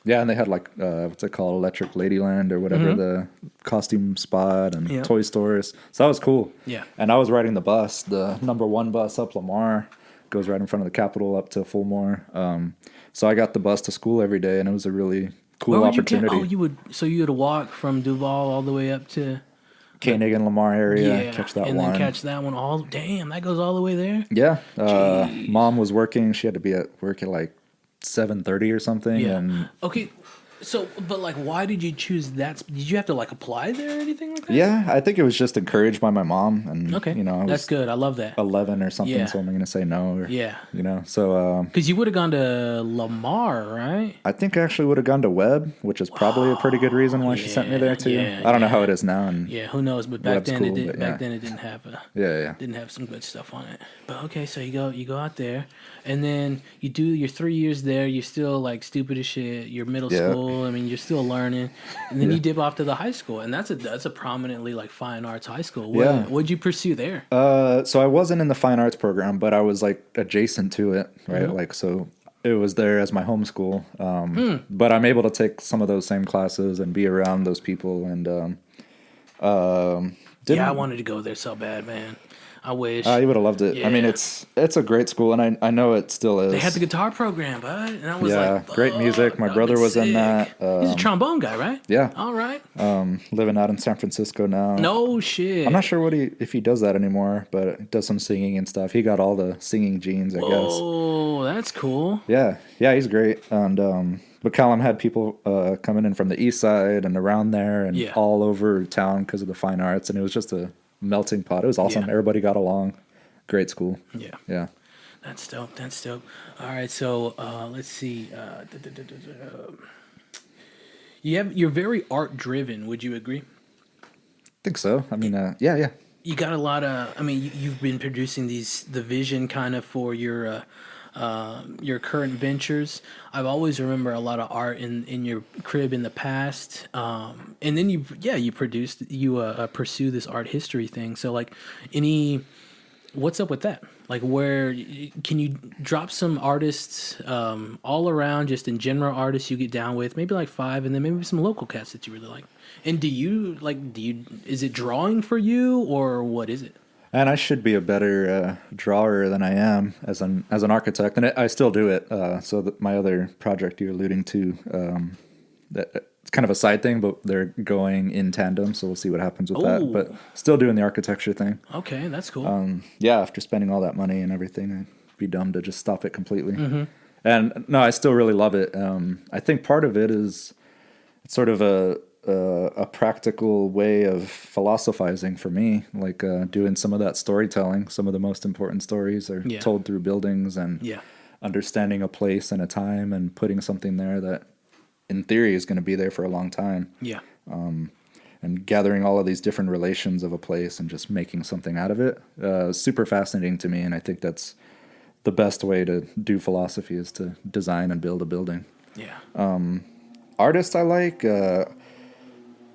Yeah, and they had like what's it called, Electric Ladyland or whatever, the costume spot and Yeah. toy stores. So that was cool. Yeah. And I was riding the bus, the number 1 bus up Lamar, goes right in front of the Capitol up to Fulmore. So I got the bus to school every day, and it was a really cool Where would you get? opportunity. Oh, you would. So you would walk from Duval all the way up to Koenig and Lamar area, yeah, catch that and one. then catch that one. All damn, that goes all the way there. Yeah, Jeez. Mom was working. She had to be at work at like 7:30 or something. Yeah. And Okay. So, but like, why did you choose that? Did you have to like apply there or anything like that? yeah, I think it was just encouraged by my mom. And Okay. you know, I was That's good. I love that. 11 or something, Yeah. so I'm going to say no. Or, Yeah. You know, so Because you would have gone to Lamar, right? I think I actually would have gone to Webb, which is probably a pretty good reason why she sent me there too. yeah, I don't know how yeah. it is now. And Yeah. Who knows? But back Webb's then cool, it did. but Back yeah. then it didn't have a. yeah. Didn't have some good stuff on it. But okay, so you go out there, and then you do your 3 years there. You're still like stupid as shit. You're middle Yeah. school. I mean, you're still learning, and then you dip off to the high school, and that's a prominently like fine arts high school. Yeah. What'd you pursue there? So I wasn't in the fine arts program, but I was like adjacent to it, right? Like, so it was there as my homeschool. But I'm able to take some of those same classes and be around those people. And Yeah, I wanted to go there so bad, man. I wish. you would have loved it. I mean, Yeah. it's a great school, and I know it still is. they had the guitar program, bud, and I was Yeah, like, great music. My that brother would've was in been that. sick. He's a trombone guy, right? Yeah. All right. Living out in San Francisco now. No shit. I'm not sure if he does that anymore, but he does some singing and stuff. He got all the singing genes, I guess. Oh, that's cool. Yeah, he's great. And but Callum had people coming in from the east side and around there and Yeah. all over town because of the fine arts, and it was just a melting pot. It was awesome. Yeah. Everybody got along. Great school. Yeah. Yeah. That's dope. That's dope. All right, so let's see. You're very art driven. Would you agree? I think so. I mean, yeah. You got a lot of. I mean, you've been producing the vision kind of for your current ventures. I've always remember a lot of art in your crib in the past, and then you pursue this art history thing. So like, what's up with that? Like, can you drop some artists all around, just in general artists you get down with, maybe like 5, and then maybe some local cats that you really like? And is it drawing for you, or what is it? And I should be a better drawer than I am as an architect, and I still do it. So my other project you're alluding to, it's kind of a side thing, but they're going in tandem, so we'll see what happens with that. But still doing the architecture thing. Okay, that's cool. Yeah, after spending all that money and everything, I'd be dumb to just stop it completely. And no, I still really love it. I think part of it is it's sort of a practical way of philosophizing for me, like doing some of that storytelling. Some of the most important stories are told through buildings and understanding a place and a time and putting something there that in theory is going to be there for a long time. Yeah. And gathering all of these different relations of a place and just making something out of it. Super fascinating to me. And I think that's the best way to do philosophy, is to design and build a building. Yeah. Artists I like,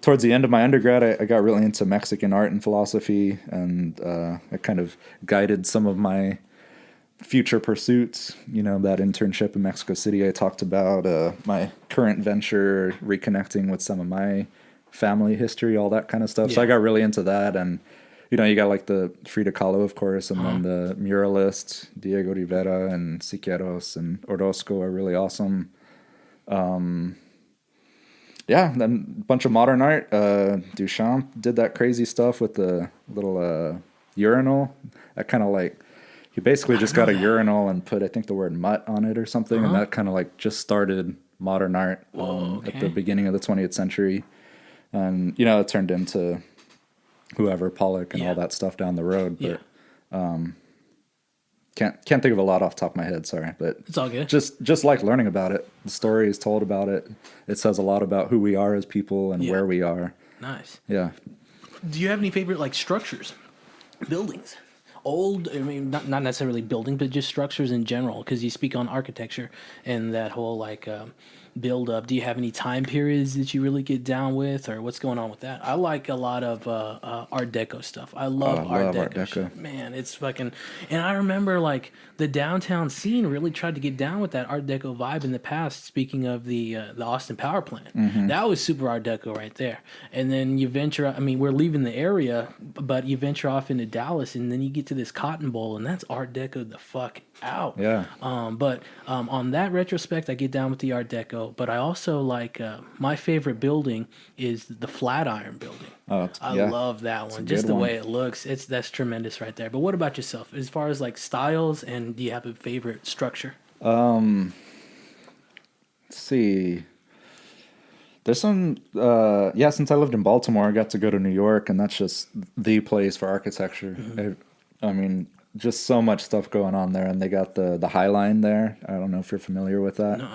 towards the end of my undergrad, I got really into Mexican art and philosophy, and I kind of guided some of my future pursuits. You know, that internship in Mexico City I talked about, my current venture, reconnecting with some of my family history, all that kind of stuff. So I got really into that, and you know, you got like the Frida Kahlo, of course, and then the muralists, Diego Rivera and Siqueiros and Orozco are really awesome. Yeah, then a bunch of modern art. Duchamp did that crazy stuff with the little urinal. That kind of like, he basically just got a urinal and put, I think, the word mutt on it or something, and that kind of like just started modern art at the beginning of the 20th century. And, you know, it turned into whoever, Pollock and Yeah. all that stuff down the road. Yeah. But can't think of a lot off the top of my head. Sorry, but It's all good. just like learning about it. The story is told about it. It says a lot about who we are as people and Yeah. where we are. Nice. Yeah. Do you have any favorite like structures, buildings? Old, I mean, not necessarily building, but just structures in general. Because you speak on architecture and that whole like build up. Do you have any time periods that you really get down with, or what's going on with that? I like a lot of Art Deco stuff. I love Art love Art Deco. Deco. Shit. Man, it's fucking. And I remember like the downtown scene really tried to get down with that Art Deco vibe in the past. Speaking of the Austin Power Plant, that was super Art Deco right there. And then you venture. I mean, we're leaving the area, but you venture off into Dallas, and then you get to this Cotton Bowl, and that's Art Deco the fuck out. Yeah. But on that retrospect, I get down with the Art Deco. But I also like my favorite building is the Flatiron Building. Oh, I yeah. love that one. a Just good the one. way it looks, that's tremendous right there. But what about yourself? As far as like styles, and do you have a favorite structure? Let's see. There's some, since I lived in Baltimore, I got to go to New York, and that's just the place for architecture. I mean, just so much stuff going on there, and they got the High Line there. I don't know if you're familiar with that. No.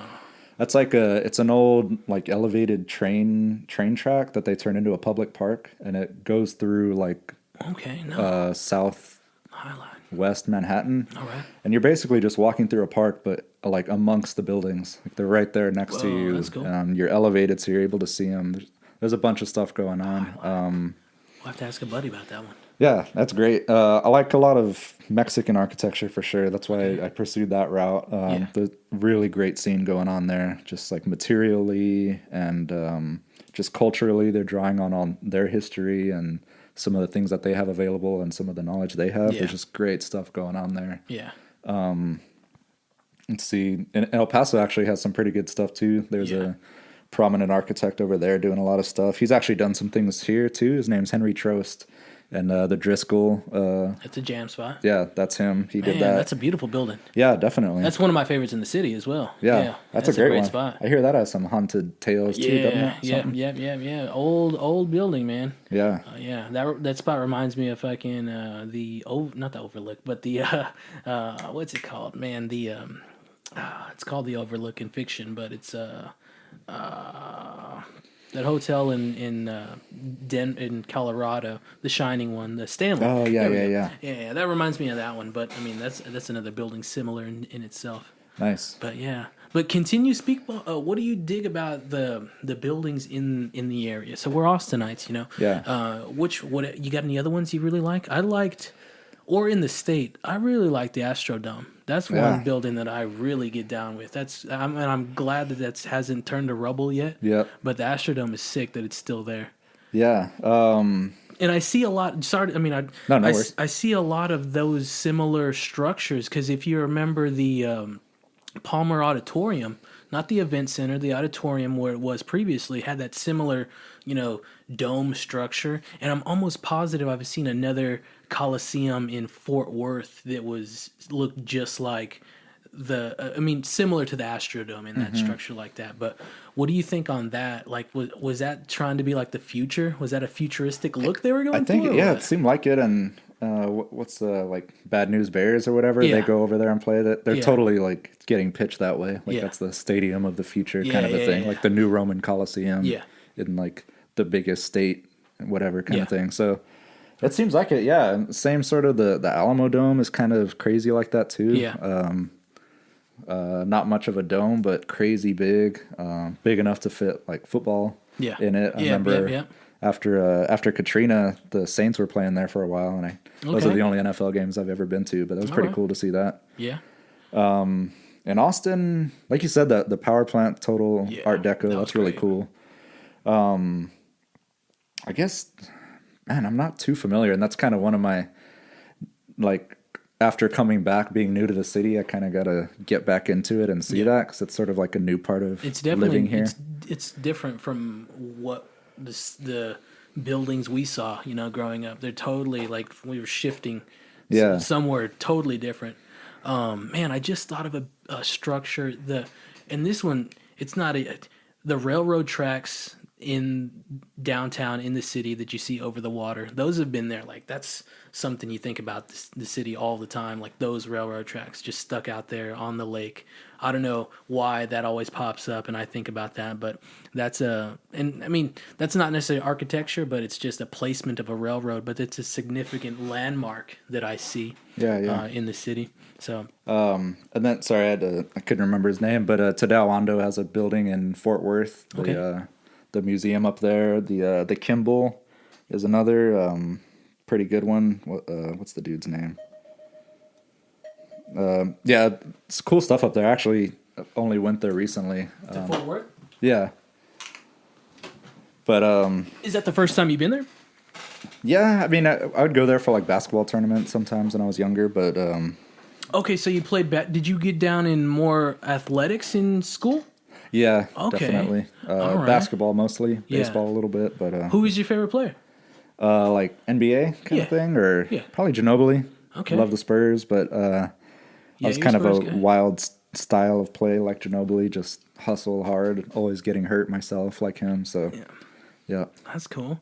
That's like it's an old like elevated train track that they turn into a public park, and it goes through like Okay, no. southwest Manhattan. All right. And you're basically just walking through a park, but like amongst the buildings. Like they're right there next to Whoa, you. that's cool. You're elevated, so you're able to see them. There's a bunch of stuff going on. We'll have to ask a buddy about that one. Yeah, that's great. I like a lot of Mexican architecture for sure. That's why I pursued that route. Yeah. The really great scene going on there, just like materially and just culturally. They're drawing on their history and some of the things that they have available and some of the knowledge they have. Yeah. There's just great stuff going on there. Yeah. Let's see. And El Paso actually has some pretty good stuff too. There's Yeah. a prominent architect over there doing a lot of stuff. He's actually done some things here too. His name's Henry Trost. And the Driscoll. That's a jam spot. Yeah, that's him. He did Man, that. that's a beautiful building. Yeah, definitely. That's one of my favorites in the city as well. yeah, that's a great one. spot. I hear that has some haunted tales too, doesn't it? Something? Yeah. Old building, man. Yeah. Yeah, that spot reminds me of fucking not the Overlook, but the what's it called, man? The it's called the Overlook in fiction, but it's that hotel in Colorado, the Shining one, the Stanley. Oh, yeah, There we yeah, go. Yeah. That reminds me of that one, but I mean that's another building similar in itself. Nice. But yeah, but continue speak. What do you dig about the buildings in the area? So we're Austinites, you know. Yeah. What you got? Any other ones you really like? I liked, or in the state, I really like the Astrodome. That's one Yeah. building that I really get down with. I'm glad that hasn't turned to rubble yet. Yep. But the Astrodome is sick that it's still there. Yeah. And I see a lot. Sorry, I mean, No worries. I see a lot of those similar structures because if you remember the Palmer Auditorium, not the event center, the auditorium where it was previously had that similar, dome structure. And I'm almost positive I've seen another Coliseum in Fort Worth that looked just like similar to the Astrodome in that structure like that. But what do you think on that? Like, was that trying to be like the future? Was that a futuristic look they were going I think, for? it seemed like it. And what's the, like, Bad News Bears or whatever? Yeah. They go over there and play that. They're Yeah. totally, like, getting pitched that way. Like, Yeah. that's the stadium of the future Yeah, kind of a yeah, thing. yeah. Like the new Roman Coliseum. Yeah. In, like, the biggest state, whatever kind Yeah. of thing. So it seems like it, yeah. And same sort of the Alamo Dome is kind of crazy like that, too. Yeah. Not much of a dome, but crazy big. Big enough to fit, like, football Yeah. in it. I Yeah, remember... yeah. After Katrina, the Saints were playing there for a while, and those are the only NFL games I've ever been to. But that was pretty right. cool to see that. Yeah. In Austin, like you said, the power plant, total Yeah, Art Deco. that That's was really great. cool. I guess, man, I'm not too familiar, and that's kind of one of my, like, after coming back, being new to the city, I kind of got to get back into it and see that because it's sort of like a new part of It's definitely living here. it's different from what the buildings we saw, growing up. They're totally like we were shifting Yeah. somewhere totally different. Man, I just thought of a structure and this one, it's not the railroad tracks in downtown in the city that you see over the water. Those have been there. Like that's something you think about the city all the time. Like those railroad tracks just stuck out there on the lake. I don't know why that always pops up, and I think about that. But that's and I mean that's not necessarily architecture, but it's just a placement of a railroad. But it's a significant landmark that I see. In the city. So and then sorry, I couldn't remember his name, but Tadao has a building in Fort Worth. The museum up there. The Kimball is another pretty good one. What's the dude's name? Yeah, it's cool stuff up there. I actually only went there recently. to Fort Worth. Yeah. But Is that the first time you've been there? yeah, I mean, I would go there for like basketball tournaments sometimes when I was younger, but Okay, so you played. Did you get down in more athletics in school? yeah, Okay. definitely. All right. Basketball mostly, Yeah. baseball a little bit, but Who was your favorite player? like NBA kind Yeah. of thing, or Yeah. probably Ginobili. Okay. Love the Spurs, but I was you're kind of a Spurs guy. wild style of play like Ginobili, just hustle hard, always getting hurt myself like him. So yeah. That's cool.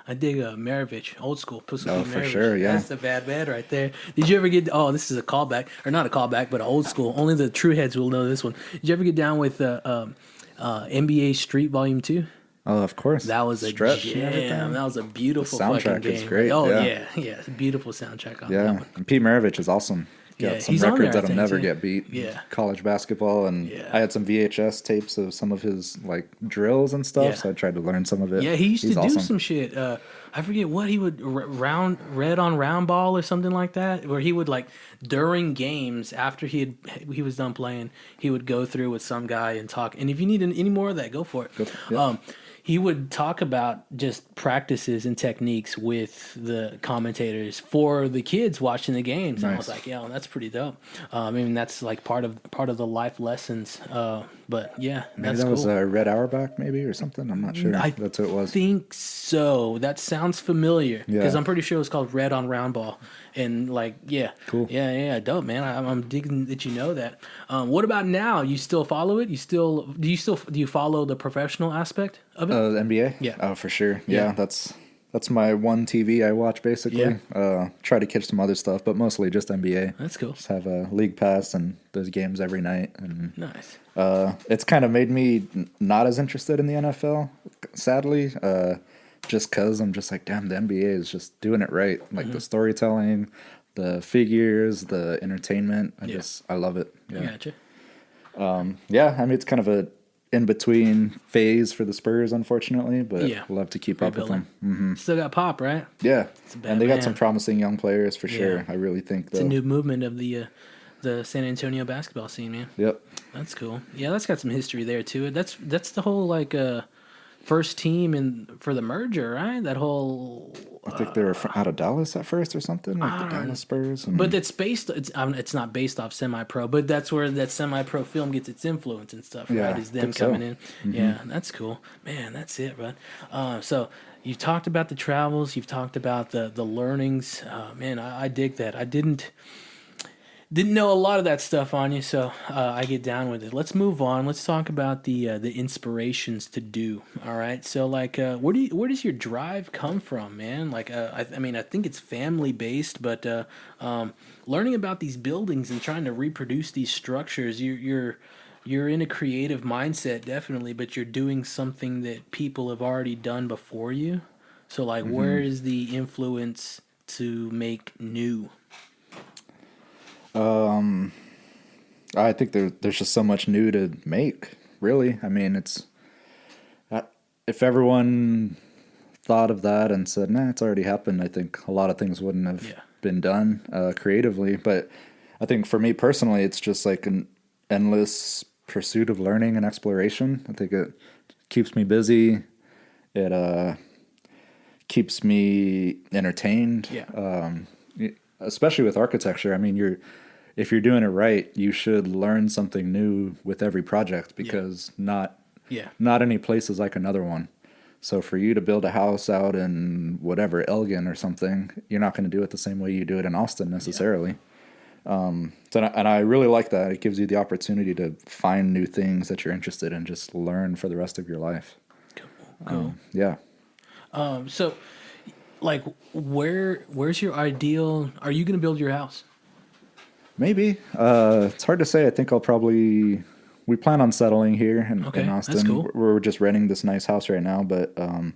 I dig Maravich, old school. Pussy Oh, for Maravich. sure, yeah. That's the bad right there. Did you ever get? Oh, this is a callback, or not a callback, but old school. Only the true heads will know this one. Did you ever get down with NBA Street Volume 2? Oh, of course. That was a Stretch and jam. everything. That was a beautiful The soundtrack fucking game. is great, Oh yeah. yeah, it's a beautiful soundtrack on that Yeah, one. and Pete Maravich is awesome. Got Yeah, some he's on records there, I that'll think, never too. get beat. Yeah. College basketball, and Yeah. I had some VHS tapes of some of his like drills and stuff, Yeah. so I tried to learn some of it. Yeah, he used He's to do awesome. some shit. I forget what he would red on round ball or something like that, where he would like during games after he was done playing, he would go through with some guy and talk. And if you need any more of that, go for it. yeah. He would talk about just practices and techniques with the commentators for the kids watching the games. And I was Nice. like, yeah, that's pretty dope. I mean, that's like part of the life lessons. But yeah, Maybe that's that cool. was Red Auerbach, maybe, or something. I'm not sure. I That's who it was. think so. That sounds familiar because Yeah. I'm pretty sure it was called Red on Round Ball. And like, yeah, Cool. yeah, dope, man. I'm digging that you know that. What about now? You still follow it? Do you follow the professional aspect of it? The NBA? Yeah. Oh, for sure. Yeah. Yeah, that's my one TV I watch basically. Try to catch some other stuff, but mostly just NBA. That's cool. Just have a league pass and those games every night, and Nice. it's kind of made me not as interested in the NFL, sadly. Just because I'm just like, damn, the NBA is just doing it right. Like the storytelling, the figures, the entertainment. I love it. I gotcha. Yeah, I mean, it's kind of a in-between phase for the Spurs, unfortunately, but Yeah. love to keep up with Rebuilding. them. Still got Pop, right? Yeah, a bad and they got man. some promising young players for sure. Yeah. I really think It's a though. new movement of the San Antonio basketball scene, man. Yep. That's cool. Yeah, that's got some history there too. That's the whole like first team for the merger, right? That whole. I think they were out of Dallas at first or something, like the Dallas Spurs. And But it's not based off semi-pro, but that's where that semi-pro film gets its influence and stuff, Yeah, right? Is them think so. coming in. Yeah, that's cool, man. That's it, bud. So you talked about the travels, you've talked about the learnings. Man, I dig that. I didn't know a lot of that stuff on you, so I get down with it. Let's move on. Let's talk about the inspirations to do. All right. So like, where does your drive come from, man? Like, I mean, I think it's family based, but learning about these buildings and trying to reproduce these structures, you're in a creative mindset, definitely, but you're doing something that people have already done before you. So like, where is the influence to make new? I think there's just so much new to make. Really, I mean, if everyone thought of that and said, "Nah, it's already happened," I think a lot of things wouldn't have been done creatively. But I think for me personally, it's just like an endless pursuit of learning and exploration. I think it keeps me busy. It keeps me entertained. Yeah. Especially with architecture. I mean, if you're doing it right, you should learn something new with every project because not any place is like another one. So for you to build a house out in whatever Elgin or something, you're not going to do it the same way you do it in Austin necessarily. And I really like that. It gives you the opportunity to find new things that you're interested in, just learn for the rest of your life. Cool. Yeah. So, like, where's your ideal? Are you going to build your house? Maybe. It's hard to say. I think we plan on settling here Okay, in that's Austin. cool. We're just renting this nice house right now, but man,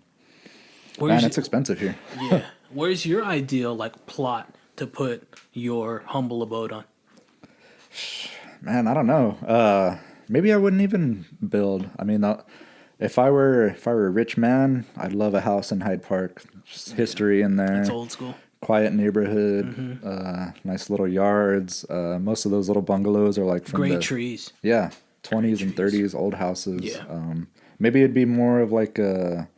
Where's it's expensive here. yeah? Where's your ideal like plot to put your humble abode on? Man, I don't know. Maybe I wouldn't even build. I mean, if I were a rich man, I'd love a house in Hyde Park. Just history in there. It's old school. Quiet neighborhood, nice little yards. Most of those little bungalows are like from Great trees. Yeah, 20s and 30s old houses. Yeah. Maybe it'd be more of like a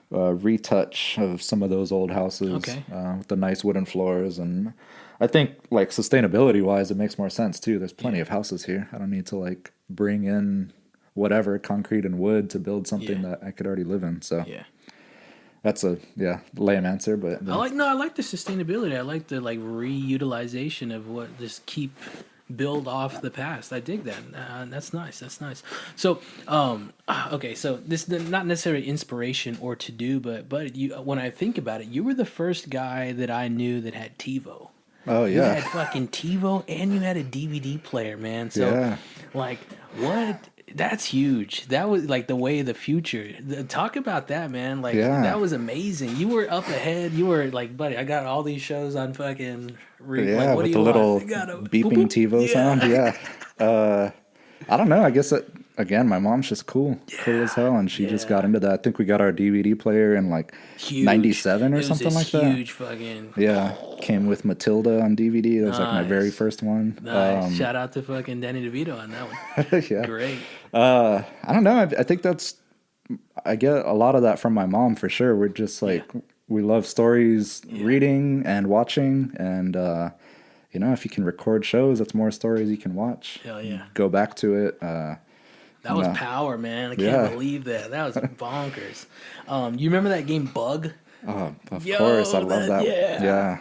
retouch of some of those old houses. Okay. With the nice wooden floors. And I think like sustainability wise, it makes more sense too. There's plenty of houses here. I don't need to like bring in whatever concrete and wood to build something that I could already live in. So Yeah. that's a lame answer, but I like the sustainability. I like the like reutilization of what just build off the past. I dig that. That's nice. That's nice. So, okay. So this is not necessarily inspiration or to do, but you when I think about it, you were the first guy that I knew that had TiVo. Oh You yeah. had fucking TiVo and you had a DVD player, man. So, Yeah. like, what? That's huge. That was like the way of the future. Talk about that, man. Like, that was amazing. You were up ahead. You were like, buddy, I got all these shows on fucking. Yeah, like, what with do the you little want? beeping TiVo sound. Yeah. I don't know. I guess again, my mom's just cool as hell, and she just got into that. I think we got our DVD player in like Huge. 97 or something like that. Huge fucking. Yeah, came with Matilda on DVD. That was like my very first one. Nice. Shout out to fucking Danny DeVito on that one. Yeah. Great. I don't know. I think I get a lot of that from my mom for sure. We're just like, we love stories, reading and watching. And, if you can record shows, that's more stories you can watch. Hell yeah. Go back to it. That was power, man. I can't believe that. That was bonkers. You remember that game Bug? Oh, of course. I love that. Yeah.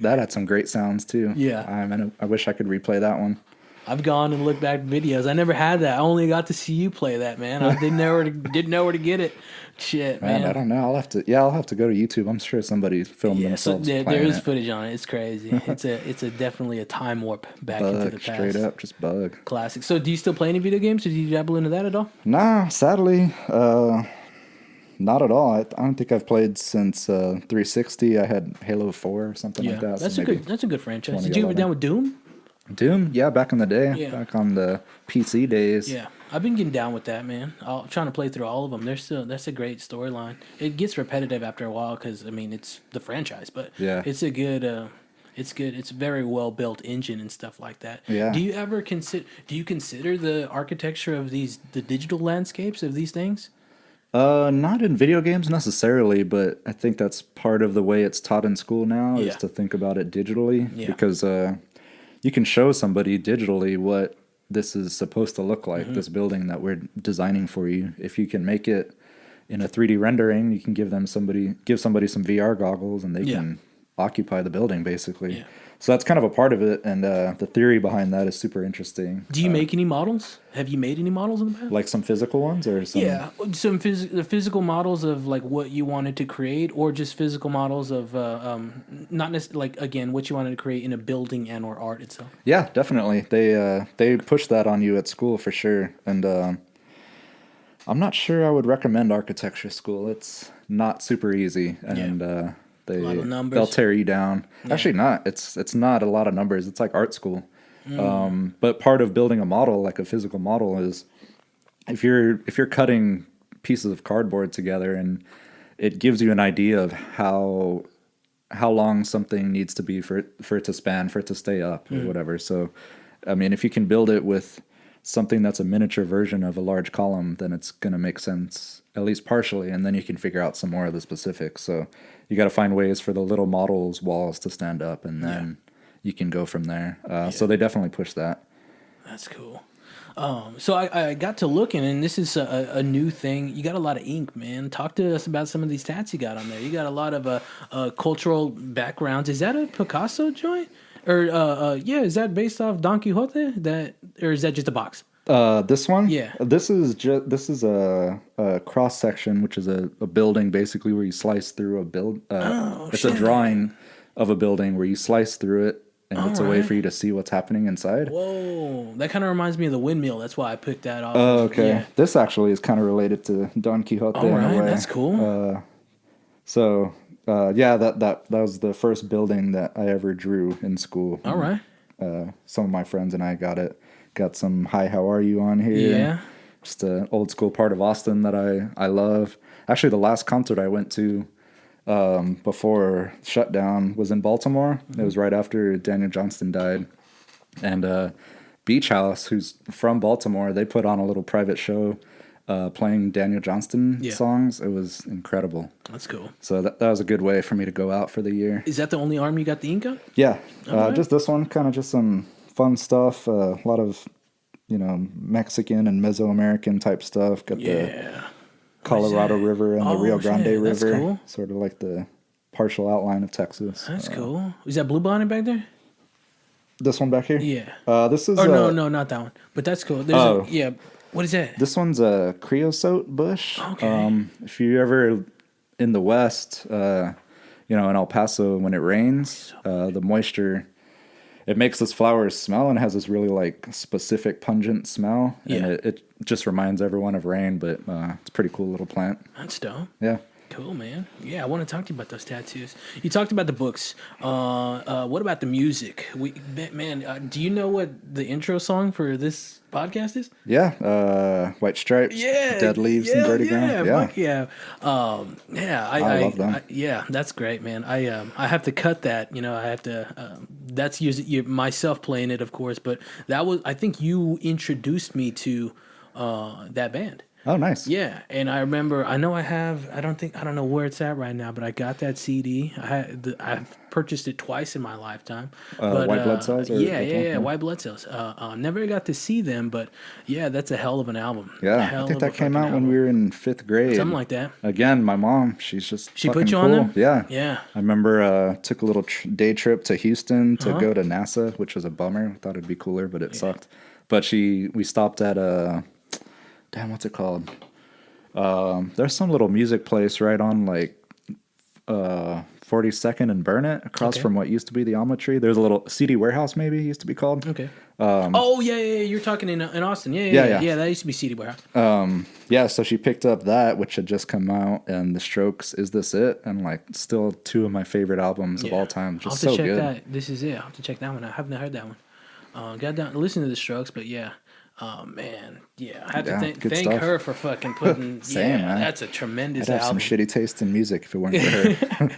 That had some great sounds too. Yeah. I wish I could replay that one. I've gone and looked back at videos. I never had that. I only got to see you play that, man. I didn't know where to get it. Shit, man. I don't know. I'll have to go to YouTube. I'm sure somebody filmed themselves. There playing is it. footage on it. It's crazy. It's definitely a time warp back into the past. Straight up, just bug. Classic. So, do you still play any video games? Did you dabble into that at all? Nah, sadly, not at all. I don't think I've played since 360. I had Halo 4 or something like that. That's a good franchise. Did you ever 2011. down with Doom? Doom? Yeah, back in the day. Yeah. Back on the PC days. Yeah, I've been getting down with that, man. I'm trying to play through all of them. That's a great storyline. It gets repetitive after a while because I mean it's the franchise, but it's a good. It's good. It's a very well built engine and stuff like that. Yeah. Do you ever consider the architecture of the digital landscapes of these things? Not in video games necessarily, but I think that's part of the way it's taught in school now is to think about it digitally because you can show somebody digitally what this is supposed to look like, this building that we're designing for you. If you can make it in a 3D rendering, you can give somebody some VR goggles and they can occupy the building basically. Yeah. So that's kind of a part of it, and the theory behind that is super interesting. Do you make any models? Have you made any models in the past? Like some physical ones, or some? Yeah, some physical models of like what you wanted to create, or just physical models of not necessarily like again what you wanted to create in a building and or art itself. Yeah, definitely. They push that on you at school for sure, and I'm not sure I would recommend architecture school. It's not super easy, and they'll tear you down. Yeah. Actually, not. It's not a lot of numbers. It's like art school. But part of building a model, like a physical model, is if you're cutting pieces of cardboard together, and it gives you an idea of how long something needs to be for it to span, for it to stay up, or whatever. So, I mean, if you can build it with something that's a miniature version of a large column, then it's going to make sense, at least partially, and then you can figure out some more of the specifics. So you got to find ways for the little models' walls to stand up, and then you can go from there. So they definitely push that. That's cool. So I got to looking, and this is a new thing. You got a lot of ink, man. Talk to us about some of these tats you got on there. You got a lot of cultural backgrounds. Is that a Picasso joint? Or is that based off Don Quixote? Or is that just a box? This one? Yeah. This is a cross section, which is a building basically where you slice through a build. It's a drawing of a building where you slice through it, and it's a way for you to see what's happening inside. Whoa, that kind of reminds me of the windmill. That's why I picked that off. Oh, okay. Yeah. This actually is kind of related to Don Quixote All in a right, way. that's cool. Yeah, that was the first building that I ever drew in school. All right. Some of my friends and I got it. Got some "Hi, how are you" on here. Yeah. Just an old school part of Austin that I love. Actually, the last concert I went to before shutdown was in Baltimore. Mm-hmm. It was right after Daniel Johnston died. And Beach House, who's from Baltimore, they put on a little private show playing Daniel Johnston songs. It was incredible. That's cool. So that was a good way for me to go out for the year. Is that the only arm you got the ink on? Yeah. Right. Just this one, kind of just some fun stuff. A lot of, Mexican and Mesoamerican type stuff. Got the Colorado River and the Rio Grande River. That's cool. Sort of like the partial outline of Texas. That's cool. Is that Blue Bonnet back there? This one back here? Yeah. This is... no, not that one. But that's cool. There's what is that? This one's a creosote bush. Okay. If you're ever in the West, in El Paso, when it rains, the moisture, it makes this flower smell and has this really like specific pungent smell. Yeah. And it just reminds everyone of rain, but it's a pretty cool little plant. That's dope. Yeah. Cool, man. Yeah, I want to talk to you about those tattoos. You talked about the books. What about the music? Do you know what the intro song for this podcast is? Yeah. White Stripes, Dead Leaves, and Dirty Ground. Yeah. I love them. That's great, man. I have to cut that. I have to. That's myself playing it, of course. But I think you introduced me to that band. Oh, nice. Yeah, and I remember. I don't know where it's at right now, but I got that CD. I've purchased it twice in my lifetime. White Blood Cells? Yeah, White Blood Cells. Never got to see them, but yeah, that's a hell of an album. Yeah, I think that came out when we were in 5th grade. Something like that. Again, my mom, she's just She fucking put you cool. on them? Yeah. Yeah. I remember took a little day trip to Houston to go to NASA, which was a bummer. I thought it'd be cooler, but it sucked. But we stopped at what's it called? There's some little music place right on 42nd and Burnett, across from what used to be the Alma Tree. There's a little CD warehouse, maybe it used to be called. Okay. You're talking in Austin. Yeah. That used to be CD warehouse. So she picked up that, which had just come out, and The Strokes' "Is This It?" and still two of my favorite albums of all time. Just so good. That. This is it. I'll have to check that one out. I haven't heard that one. Got down listen to The Strokes, but yeah. Oh man, yeah. I have to thank her for fucking putting. Same, man. That's a tremendous I'd have album. some shitty taste in music if it weren't for her.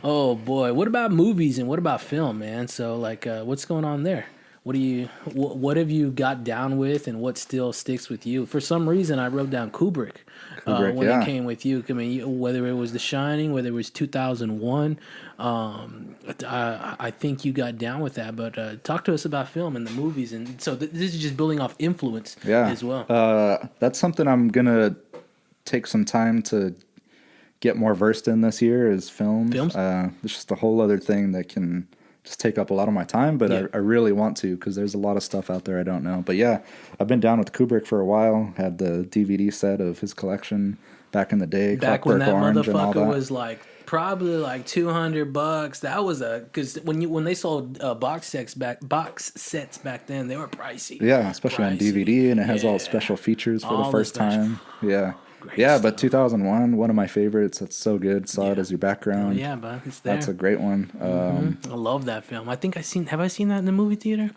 Oh boy, what about movies and what about film, man? So what's going on there? What have you got down with, and what still sticks with you? For some reason, I wrote down Kubrick when it came with you. I mean, whether it was The Shining, whether it was 2001, I think you got down with that. But talk to us about film and the movies, and so this is just building off influence as well. That's something I'm gonna take some time to get more versed in this year is films. It's just a whole other thing that can just take up a lot of my time, but I really want to, because there's a lot of stuff out there I don't know. But yeah, I've been down with Kubrick for a while. Had the DVD set of his collection back in the day. Back when that Orange motherfucker was probably $200. That was because when they sold box sets back then, they were pricey. Yeah, especially on DVD, and it has all special features for the first time. Yeah. Stuff. But 2001, one of my favorites. It's so good. Saw it as your background. Oh, yeah, but it's there. That's a great one. I love that film. I think have I seen that in the movie theater?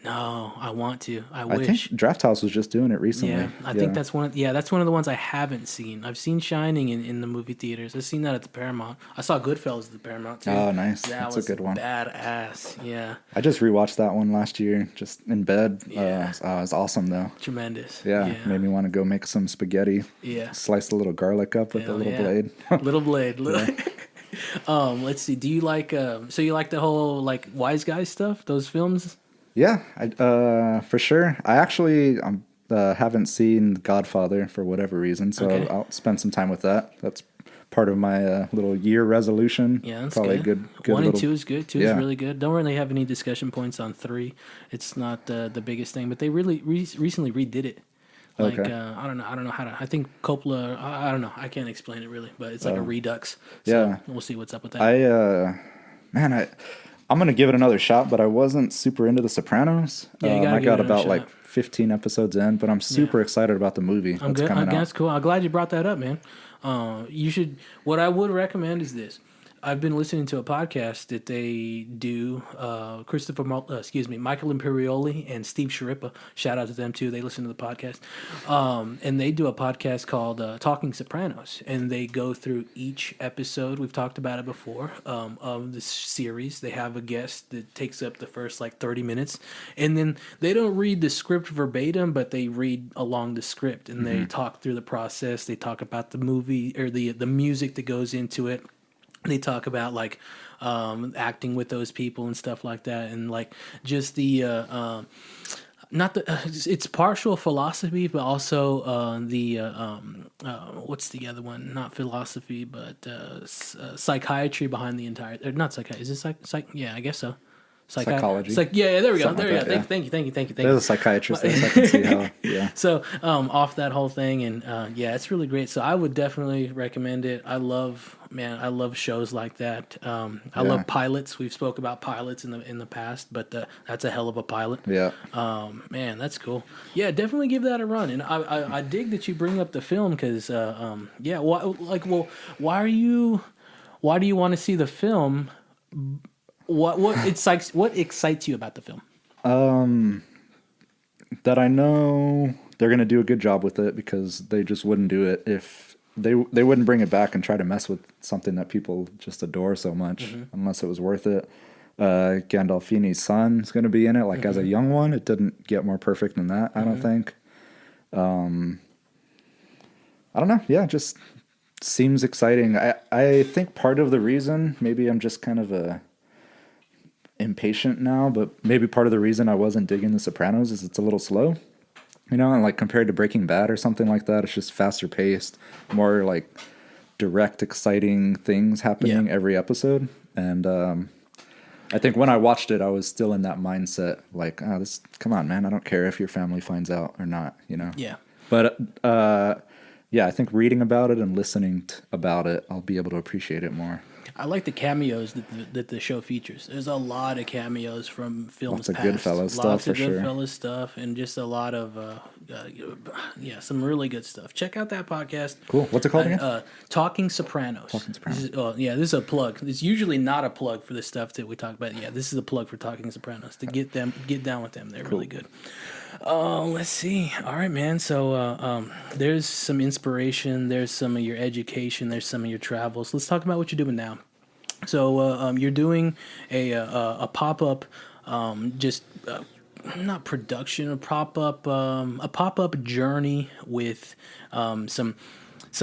No, I want to. I wish. I think Draft House was just doing it recently. Yeah, I think that's one of the ones I haven't seen. I've seen Shining in the movie theaters. I've seen that at the Paramount. I saw Goodfellas at the Paramount too. Oh, nice. That's a good one. Badass. Yeah. I just rewatched that one last year, just in bed. Yeah. It was awesome though. Tremendous. Yeah. Made me want to go make some spaghetti. Yeah. Slice a little garlic up with a little blade. Little blade. Let's see. Do you like? So you like the whole wise guy stuff? Those films? Yeah, for sure. I actually haven't seen Godfather for whatever reason, so I'll spend some time with that. That's part of my little year resolution. Yeah, that's probably good. Good One and little, two is good. Two is really good. Don't really have any discussion points on three. It's not the biggest thing, but they really recently redid it. Like Okay. I don't know how to. I think Coppola. I don't know. I can't explain it really, but it's like a redux. So Yeah. we'll see what's up with that. I'm gonna give it another shot, but I wasn't super into The Sopranos. Yeah, you gotta I give got it another about like shot. 15 episodes in, but I'm super excited about the movie I'm that's good. coming out. That's cool. I'm glad you brought that up, man. You should. What I would recommend is this. I've been listening to a podcast that they do. Michael Imperioli and Steve Sharippa. Shout out to them too. They listen to the podcast, and they do a podcast called Talking Sopranos, and they go through each episode. We've talked about it before of this series. They have a guest that takes up the first like 30 minutes, and then they don't read the script verbatim, but they read along the script, and they talk through the process. They talk about the movie or the music that goes into it. They talk about like acting with those people and stuff like that, and like just the not the it's partial philosophy, but also what's the other one? Not philosophy, but psychiatry behind the entire. Or not psychiatry. Is it psych? Yeah, I guess so. Psychology. Yeah, there we go. Something There we like go. that, Thank you. There's a psychiatrist there, so I can see how. Yeah. So off that whole thing, and yeah, it's really great. So I would definitely recommend it. I love shows like that. I love pilots. We've spoke about pilots in the past, but that's a hell of a pilot. Yeah. Man, that's cool. Yeah, definitely give that a run. And I dig that you bring up the film because why do you want to see the film? What excites you about the film? That I know they're gonna do a good job with it, because they just wouldn't do it if they wouldn't bring it back and try to mess with something that people just adore so much unless it was worth it. Gandolfini's son is going to be in it, like as a young one. It didn't get more perfect than that, I don't think. I don't know. Yeah, just seems exciting. I think part of the reason, maybe I'm just kind of impatient now, but maybe part of the reason I wasn't digging The Sopranos is it's a little slow. And like compared to Breaking Bad or something like that, it's just faster paced, more like direct, exciting things happening every episode. And I think when I watched it, I was still in that mindset, like, come on, man, I don't care if your family finds out or not, Yeah. But I think reading about it and listening about it, I'll be able to appreciate it more. I like the cameos that the show features. There's a lot of cameos from films Lots of past. Goodfellas stuff, Lots for of sure. Goodfellas stuff, and just a lot of some really good stuff. Check out that podcast. Cool. What's it called again? Talking Sopranos. Talking Sopranos. This is a plug. It's usually not a plug for the stuff that we talk about. Yeah, this is a plug for Talking Sopranos. To get down with them. They're really good. Let's see. All right, man. So there's some inspiration. There's some of your education. There's some of your travels. Let's talk about what you're doing now. So you're doing a pop-up, not production, a pop-up journey with some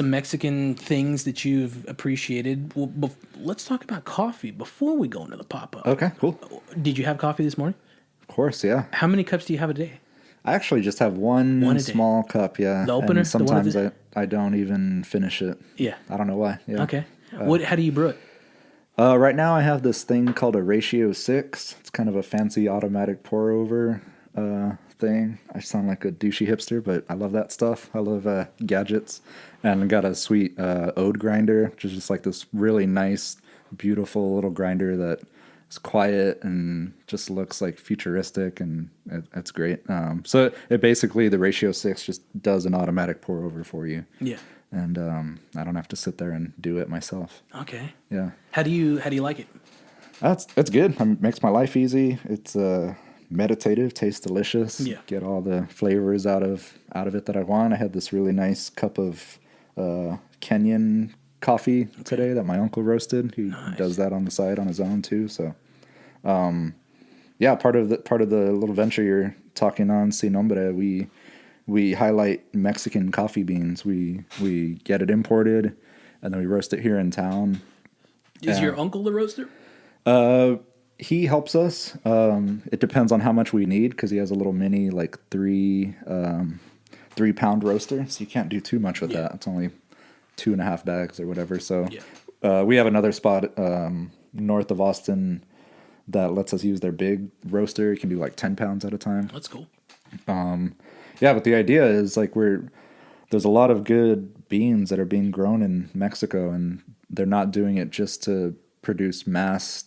Mexican things that you've appreciated. Well, let's talk about coffee before we go into the pop-up. Okay, cool. Did you have coffee this morning? Of course, yeah. How many cups do you have a day? I actually just have one small cup, yeah. The opener? And sometimes I don't even finish it. Yeah. I don't know why. Yeah. Okay. How do you brew it? Right now I have this thing called a Ratio 6. It's kind of a fancy automatic pour over thing. I sound like a douchey hipster, but I love that stuff. I love gadgets. And I got a sweet ode grinder, which is just like this really nice, beautiful little grinder that is quiet and just looks like futuristic, and it's great. So it basically, the Ratio 6 just does an automatic pour over for you. Yeah. And I don't have to sit there and do it myself. Okay. Yeah. How do you like it? It's good. It makes my life easy. It's meditative, tastes delicious. Yeah. Get all the flavors out of it that I want. I had this really nice cup of Kenyan coffee today that my uncle roasted. He does that on the side on his own too. So, part of the little venture you're talking on, Sin Nombre, we highlight Mexican coffee beans. We get it imported, and then we roast it here in town. Is your uncle the roaster? He helps us. It depends on how much we need, because he has a little mini, like 3 pound roaster, so you can't do too much with that. It's only 2.5 bags or whatever. So Yeah. we have another spot north of Austin that lets us use their big roaster. It can do like 10 pounds at a time. That's cool. Yeah, but the idea is like there's a lot of good beans that are being grown in Mexico, and they're not doing it just to produce mass,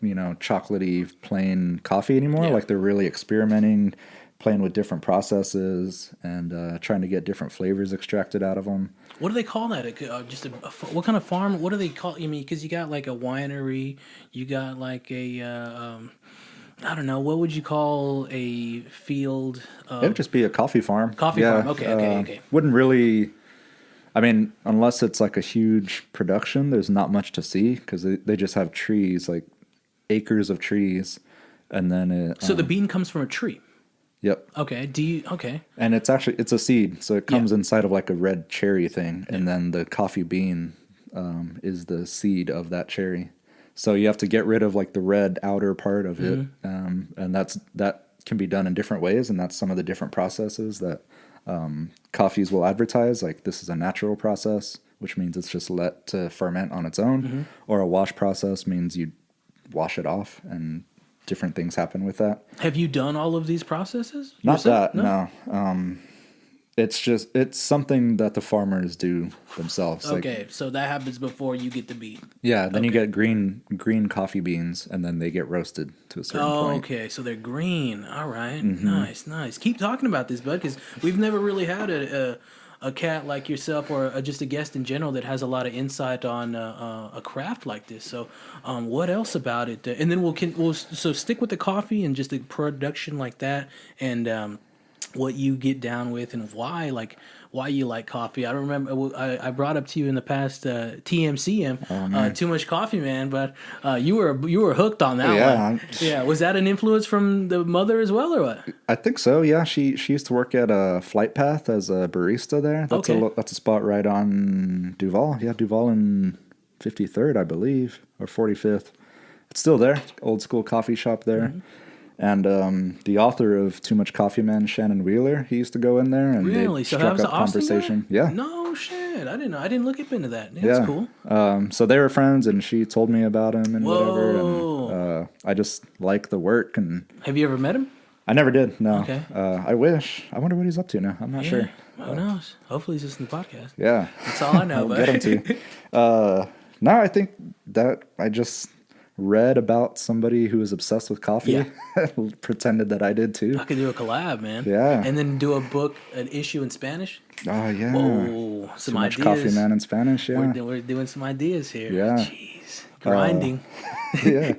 chocolatey plain coffee anymore. Yeah. Like they're really experimenting, playing with different processes, and trying to get different flavors extracted out of them. What do they call that? What kind of farm? What do they call? I mean, because you got like a winery, you got like I don't know. What would you call a field? It would just be a coffee farm. Coffee farm. Okay. Wouldn't really. I mean, unless it's like a huge production, there's not much to see because they just have trees, like acres of trees, and then So the bean comes from a tree. Yep. Okay. Okay. And it's a seed, so it comes inside of like a red cherry thing, and then the coffee bean is the seed of that cherry. So you have to get rid of like the red outer part of it, and that can be done in different ways, and that's some of the different processes that coffees will advertise. Like this is a natural process, which means it's just let to ferment on its own, or a wash process means you wash it off and different things happen with that. Have you done all of these processes? Not yourself? that, no. It's something that the farmers do themselves. Okay, so that happens before you get the bean. Yeah, then you get green coffee beans, and then they get roasted to a certain point. Okay, so they're green. All right, nice. Keep talking about this, bud, because we've never really had a cat like yourself or just a guest in general that has a lot of insight on a craft like this. So, what else about it? And then we'll stick with the coffee and just the production like that, and what you get down with and why you like coffee. I remember I brought up to you in the past TMCM, Too Much Coffee Man, but you were hooked on that one. Yeah, was that an influence from the mother as well, or what? I think so. Yeah, she used to work at Flight Path as a barista there. That's a spot right on Duval. Yeah, Duval and 53rd, I believe, or 45th. It's still there. Old school coffee shop there. And the author of Too Much Coffee Man, Shannon Wheeler, he used to go in there and really? So struck that was up the Austin conversation. Guy? Yeah. No shit. I didn't know. I didn't look up into that. Yeah, that's cool. So they were friends, and she told me about him and Whoa. whatever. And I just like the work. And have you ever met him? I never did. No. Okay. I wish. I wonder what he's up to now. I'm not sure. Who knows? Hopefully he's listening to the podcast. Yeah. That's all I know. I'll get him to. No, I think that I just read about somebody who was obsessed with coffee, pretended that I did too. I could do a collab, man. Yeah. And then do an issue in Spanish. Oh, yeah. Whoa, some Too Much ideas. Coffee Man in Spanish, yeah. We're doing some ideas here. Yeah. Jeez. Grinding. Yeah.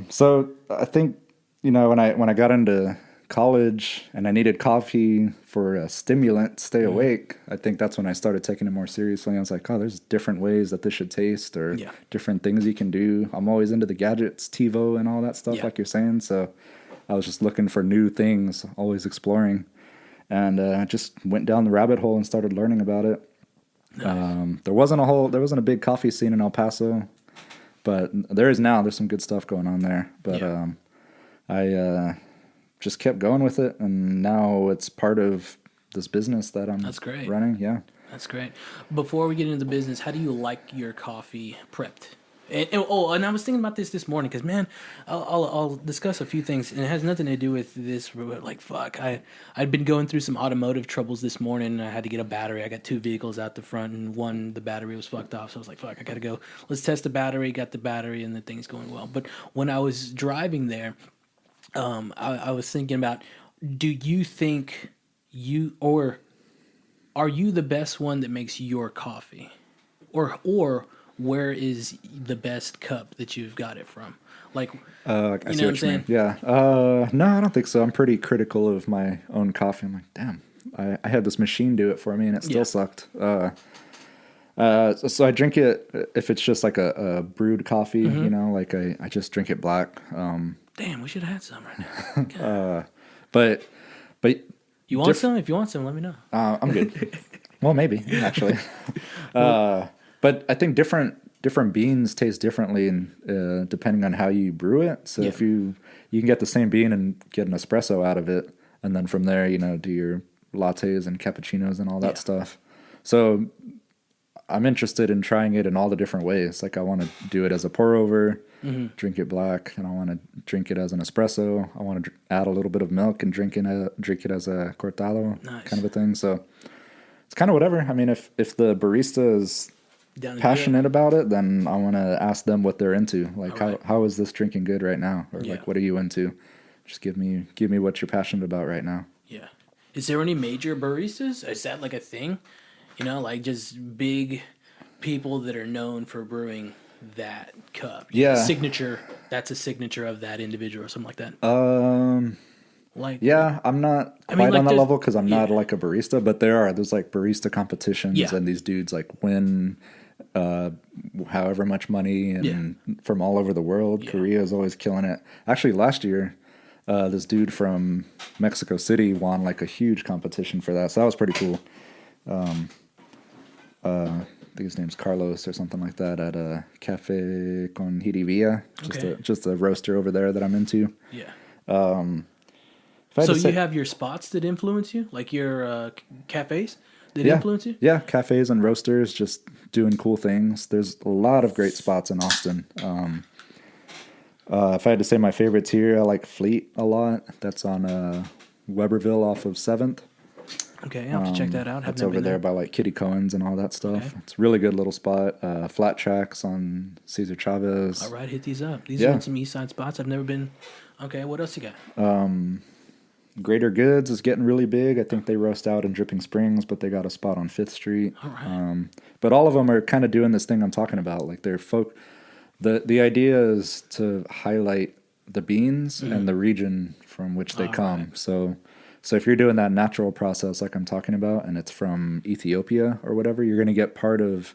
So I think, when I got into college and I needed coffee for a stimulant to stay awake, I think that's when I started taking it more seriously. I was like, oh, there's different ways that this should taste, or different things you can do. I'm always into the gadgets, TiVo and all that stuff, like you're saying. So I was just looking for new things, always exploring, and I just went down the rabbit hole and started learning about it. Nice. There wasn't a big coffee scene in El Paso, but there is now. There's some good stuff going on there. But I just kept going with it, and now it's part of this business that I'm running. Yeah. That's great. Before we get into the business, how do you like your coffee prepped? And I was thinking about this morning because, man, I'll discuss a few things, and it has nothing to do with this. Like, fuck, I'd been going through some automotive troubles this morning, and I had to get a battery. I got 2 vehicles out the front, and the battery was fucked off, so I was like, fuck, I gotta go. Let's test the battery. Got the battery, and the thing's going well. But when I was driving there, I was thinking about, do you think are you the best one that makes your coffee? Or where is the best cup that you've got it from? Like, I see what I'm saying? Yeah. No, I don't think so. I'm pretty critical of my own coffee. I'm like, damn, I had this machine do it for me, and it still sucked. So I drink it if it's just like a brewed coffee, like I just drink it black. Damn, we should have had some right now. But you want some? If you want some, let me know. I'm good. Well, maybe actually. But I think different beans taste differently, and depending on how you brew it. So if you can get the same bean and get an espresso out of it, and then from there, do your lattes and cappuccinos and all that stuff. So I'm interested in trying it in all the different ways. Like I want to do it as a pour over, drink it black, and I want to drink it as an espresso. I want to add a little bit of milk and drink it as a cortado kind of a thing. So it's kind of whatever. I mean, if the barista is passionate about it, then I want to ask them what they're into. Like how is this drinking good right now? Or like, what are you into? Just give me what you're passionate about right now. Yeah. Is there any major baristas? Is that like a thing? You know, like just big people that are known for brewing that cup. Yeah. Signature. That's a signature of that individual or something like that. I'm not quite on that level because I'm not like a barista, but there's like barista competitions and these dudes like win however much money and from all over the world. Yeah. Korea is always killing it. Actually, last year, this dude from Mexico City won like a huge competition for that. So that was pretty cool. I think his name's Carlos or something like that at a Cafe con Jiribilla, just a roaster over there that I'm into. Yeah. So you have your spots that influence you, like your cafes that influence you? Yeah, cafes and roasters just doing cool things. There's a lot of great spots in Austin. If I had to say my favorites here, I like Fleet a lot. That's on Weberville off of 7th. Okay, I'll have to check that out. It's over there by like Kitty Cohen's and all that stuff. Okay. It's a really good little spot. Flat Tracks on Cesar Chavez. All right, hit these up. These are some east side spots. I've never been. Okay, what else you got? Greater Goods is getting really big. I think they roast out in Dripping Springs, but they got a spot on 5th Street. All right. But all of them are kind of doing this thing I'm talking about. Like they're the idea is to highlight the beans and the region from which they come. Right. So if you're doing that natural process like I'm talking about, and it's from Ethiopia or whatever, you're going to get part of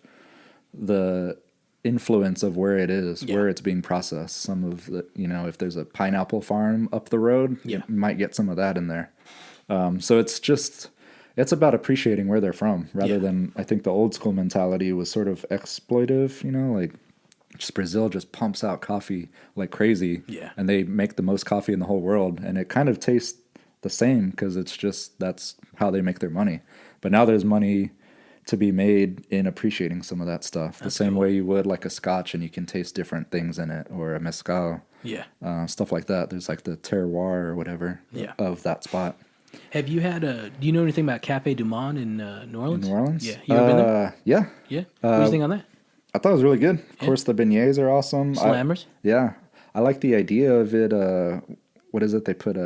the influence of where it is, where it's being processed. Some of the, if there's a pineapple farm up the road, you might get some of that in there. So it's about appreciating where they're from rather than, I think the old school mentality was sort of exploitive, like just Brazil just pumps out coffee like crazy and they make the most coffee in the whole world. And it kind of tastes the same because that's how they make their money. But now there's money to be made in appreciating some of that stuff. That's the same way you would like a scotch and you can taste different things in it, or a mezcal. Yeah. Stuff like that. There's like the terroir or whatever of that spot. Have you had do you know anything about Cafe Du Monde in New Orleans? New Orleans? Yeah. You ever been there? Yeah. Yeah? What do you think on that? I thought it was really good. Of course, the beignets are awesome. Slammers? I like the idea of it. What is it? They put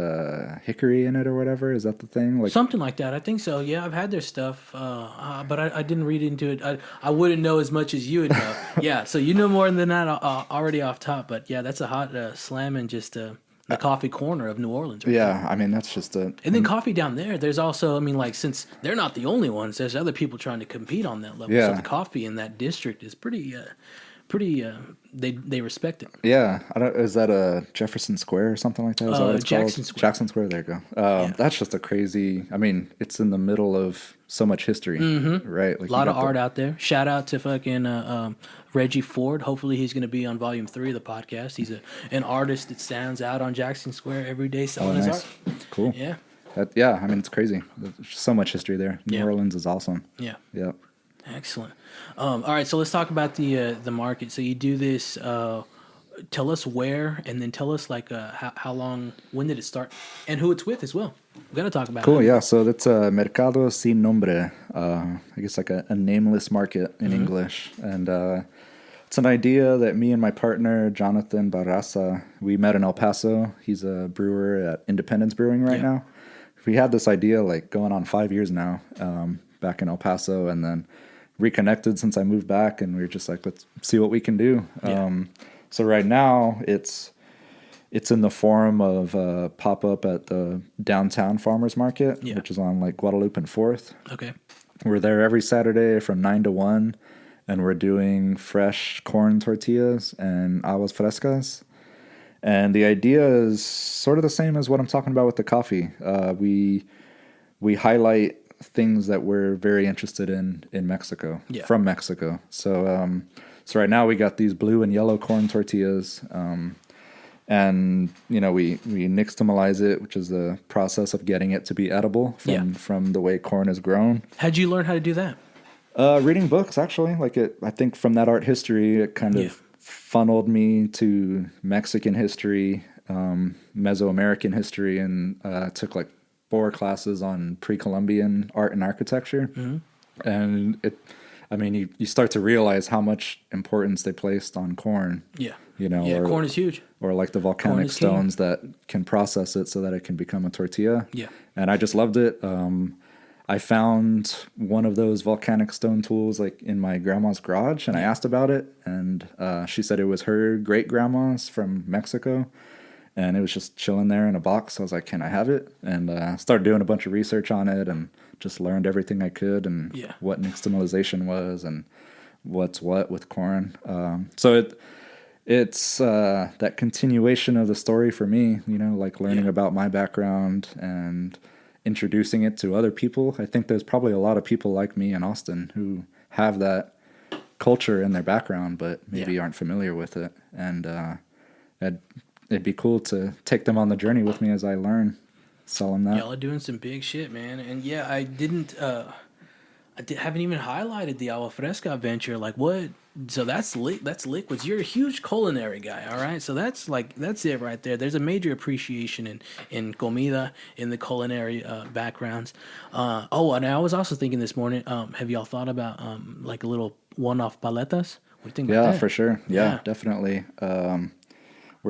hickory in it or whatever. Is that the thing? Like something like that. I think so. Yeah, I've had their stuff, but I didn't read into it. I wouldn't know as much as you would know. Yeah, so you know more than that already off top. But yeah, that's a hot slam in just the coffee corner of New Orleans. Right there. I mean that's just a. And then coffee down there. There's also, I mean, like since they're not the only ones, there's other people trying to compete on that level. Yeah. So the coffee in that district is pretty. They respect it. Yeah, is that a Jefferson Square or something like that? Is that what it's Jackson called? Square. Jackson Square. There you go. That's just a crazy. I mean, it's in the middle of so much history, right? Like a lot of art out there. Shout out to fucking Reggie Ford. Hopefully, he's going to be on Volume 3 of the podcast. He's an artist that stands out on Jackson Square every day selling his art. Cool. Yeah. I mean, it's crazy. There's so much history there. New Orleans is awesome. Yeah. Yeah. Excellent. All right, so let's talk about the market. So you do this. Tell us where, and then tell us like how long, when did it start, and who it's with as well. We're gonna talk about. Cool. Yeah. So that's Mercado Sin Nombre. I guess like a nameless market in English, and it's an idea that me and my partner Jonathan Barraza, we met in El Paso. He's a brewer at Independence Brewing right now. We had this idea like going on 5 years now, back in El Paso, and then reconnected since I moved back, and we were just like, let's see what we can do. So right now it's in the form of a pop-up at the downtown farmers market, which is on like Guadalupe and 4th. Okay. We're there every Saturday from 9 to 1, and we're doing fresh corn tortillas and aguas frescas. And the idea is sort of the same as what I'm talking about with the coffee. We highlight things that we're very interested in Mexico, from Mexico. So right now we got these blue and yellow corn tortillas, and we nixtamalize it, which is the process of getting it to be edible from the way corn is grown. How'd you learn how to do that? Reading books, actually. I think from that art history, it kind Yeah. of funneled me to Mexican history, Mesoamerican history, and took like 4 classes on pre-Columbian art and architecture. And you start to realize how much importance they placed on corn. Yeah. You know, Yeah, corn is huge. or like the Corn volcanic is king. stones that can process it so that it can become a tortilla. Yeah. And I just loved it. I found one of those volcanic stone tools like in my grandma's garage, and I asked about it, and she said it was her great grandma's from Mexico, and it was just chilling there in a box. I was like, "Can I have it?" And started doing a bunch of research on it, and just learned everything I could, and what nixtamalization was, and what's what with corn. It's that continuation of the story for me, you know, like learning about my background and introducing it to other people. I think there's probably a lot of people like me in Austin who have that culture in their background, but maybe aren't familiar with it. And it'd be cool to take them on the journey with me as I learn, sell them that. Y'all are doing some big shit, man. And yeah, I haven't even highlighted the Agua Fresca venture. Like what? So that's liquids. You're a huge culinary guy, all right? So that's it right there. There's a major appreciation in comida, in the culinary backgrounds. And I was also thinking this morning, have y'all thought about like a little one-off paletas? What do you think about that? Yeah, for sure. Yeah, definitely. We're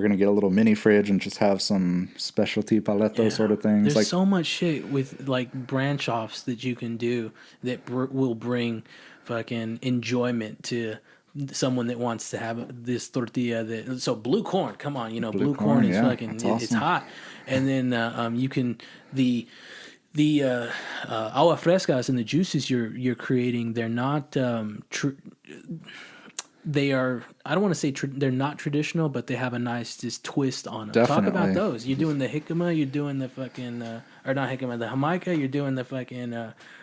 going to get a little mini fridge and just have some specialty paletto sort of things. There's like so much shit with like branch offs that you can do that will bring fucking enjoyment to someone that wants to have this tortilla. So blue corn, come on, you know, blue corn is fucking, that's it's awesome. hot. And then you can, the agua frescas and the juices you're creating, they're not they are, I don't want to say they're not traditional, but they have a nice just twist on them. Definitely. Talk about those. You're doing the jicama, you're doing the fucking or not jicama, the jamaica, you're doing the fucking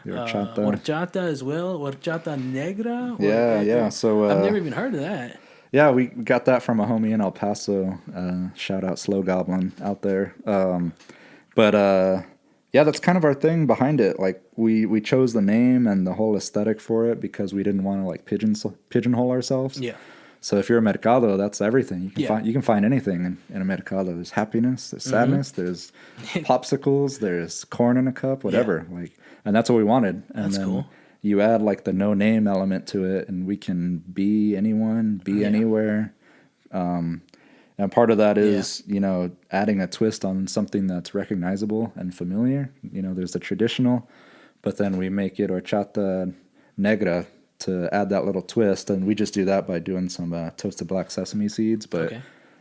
horchata as well, horchata negra. Yeah. So I've never even heard of that. yeah, we got that from a homie in El Paso. Shout out Slow Goblin out there. Yeah, that's kind of our thing behind it. Like we chose the name and the whole aesthetic for it because we didn't want to like pigeonhole ourselves. Yeah. So if you're a mercado, that's everything. You can find anything in a mercado. There's happiness, there's sadness, there's popsicles, there's corn in a cup, whatever. And that's what we wanted. And that's then cool. You add like the no name element to it, and we can be anyone, be anywhere. And part of that is, you know, adding a twist on something that's recognizable and familiar. You know, there's the traditional, but then we make it horchata negra to add that little twist. And we just do that by doing some toasted black sesame seeds. But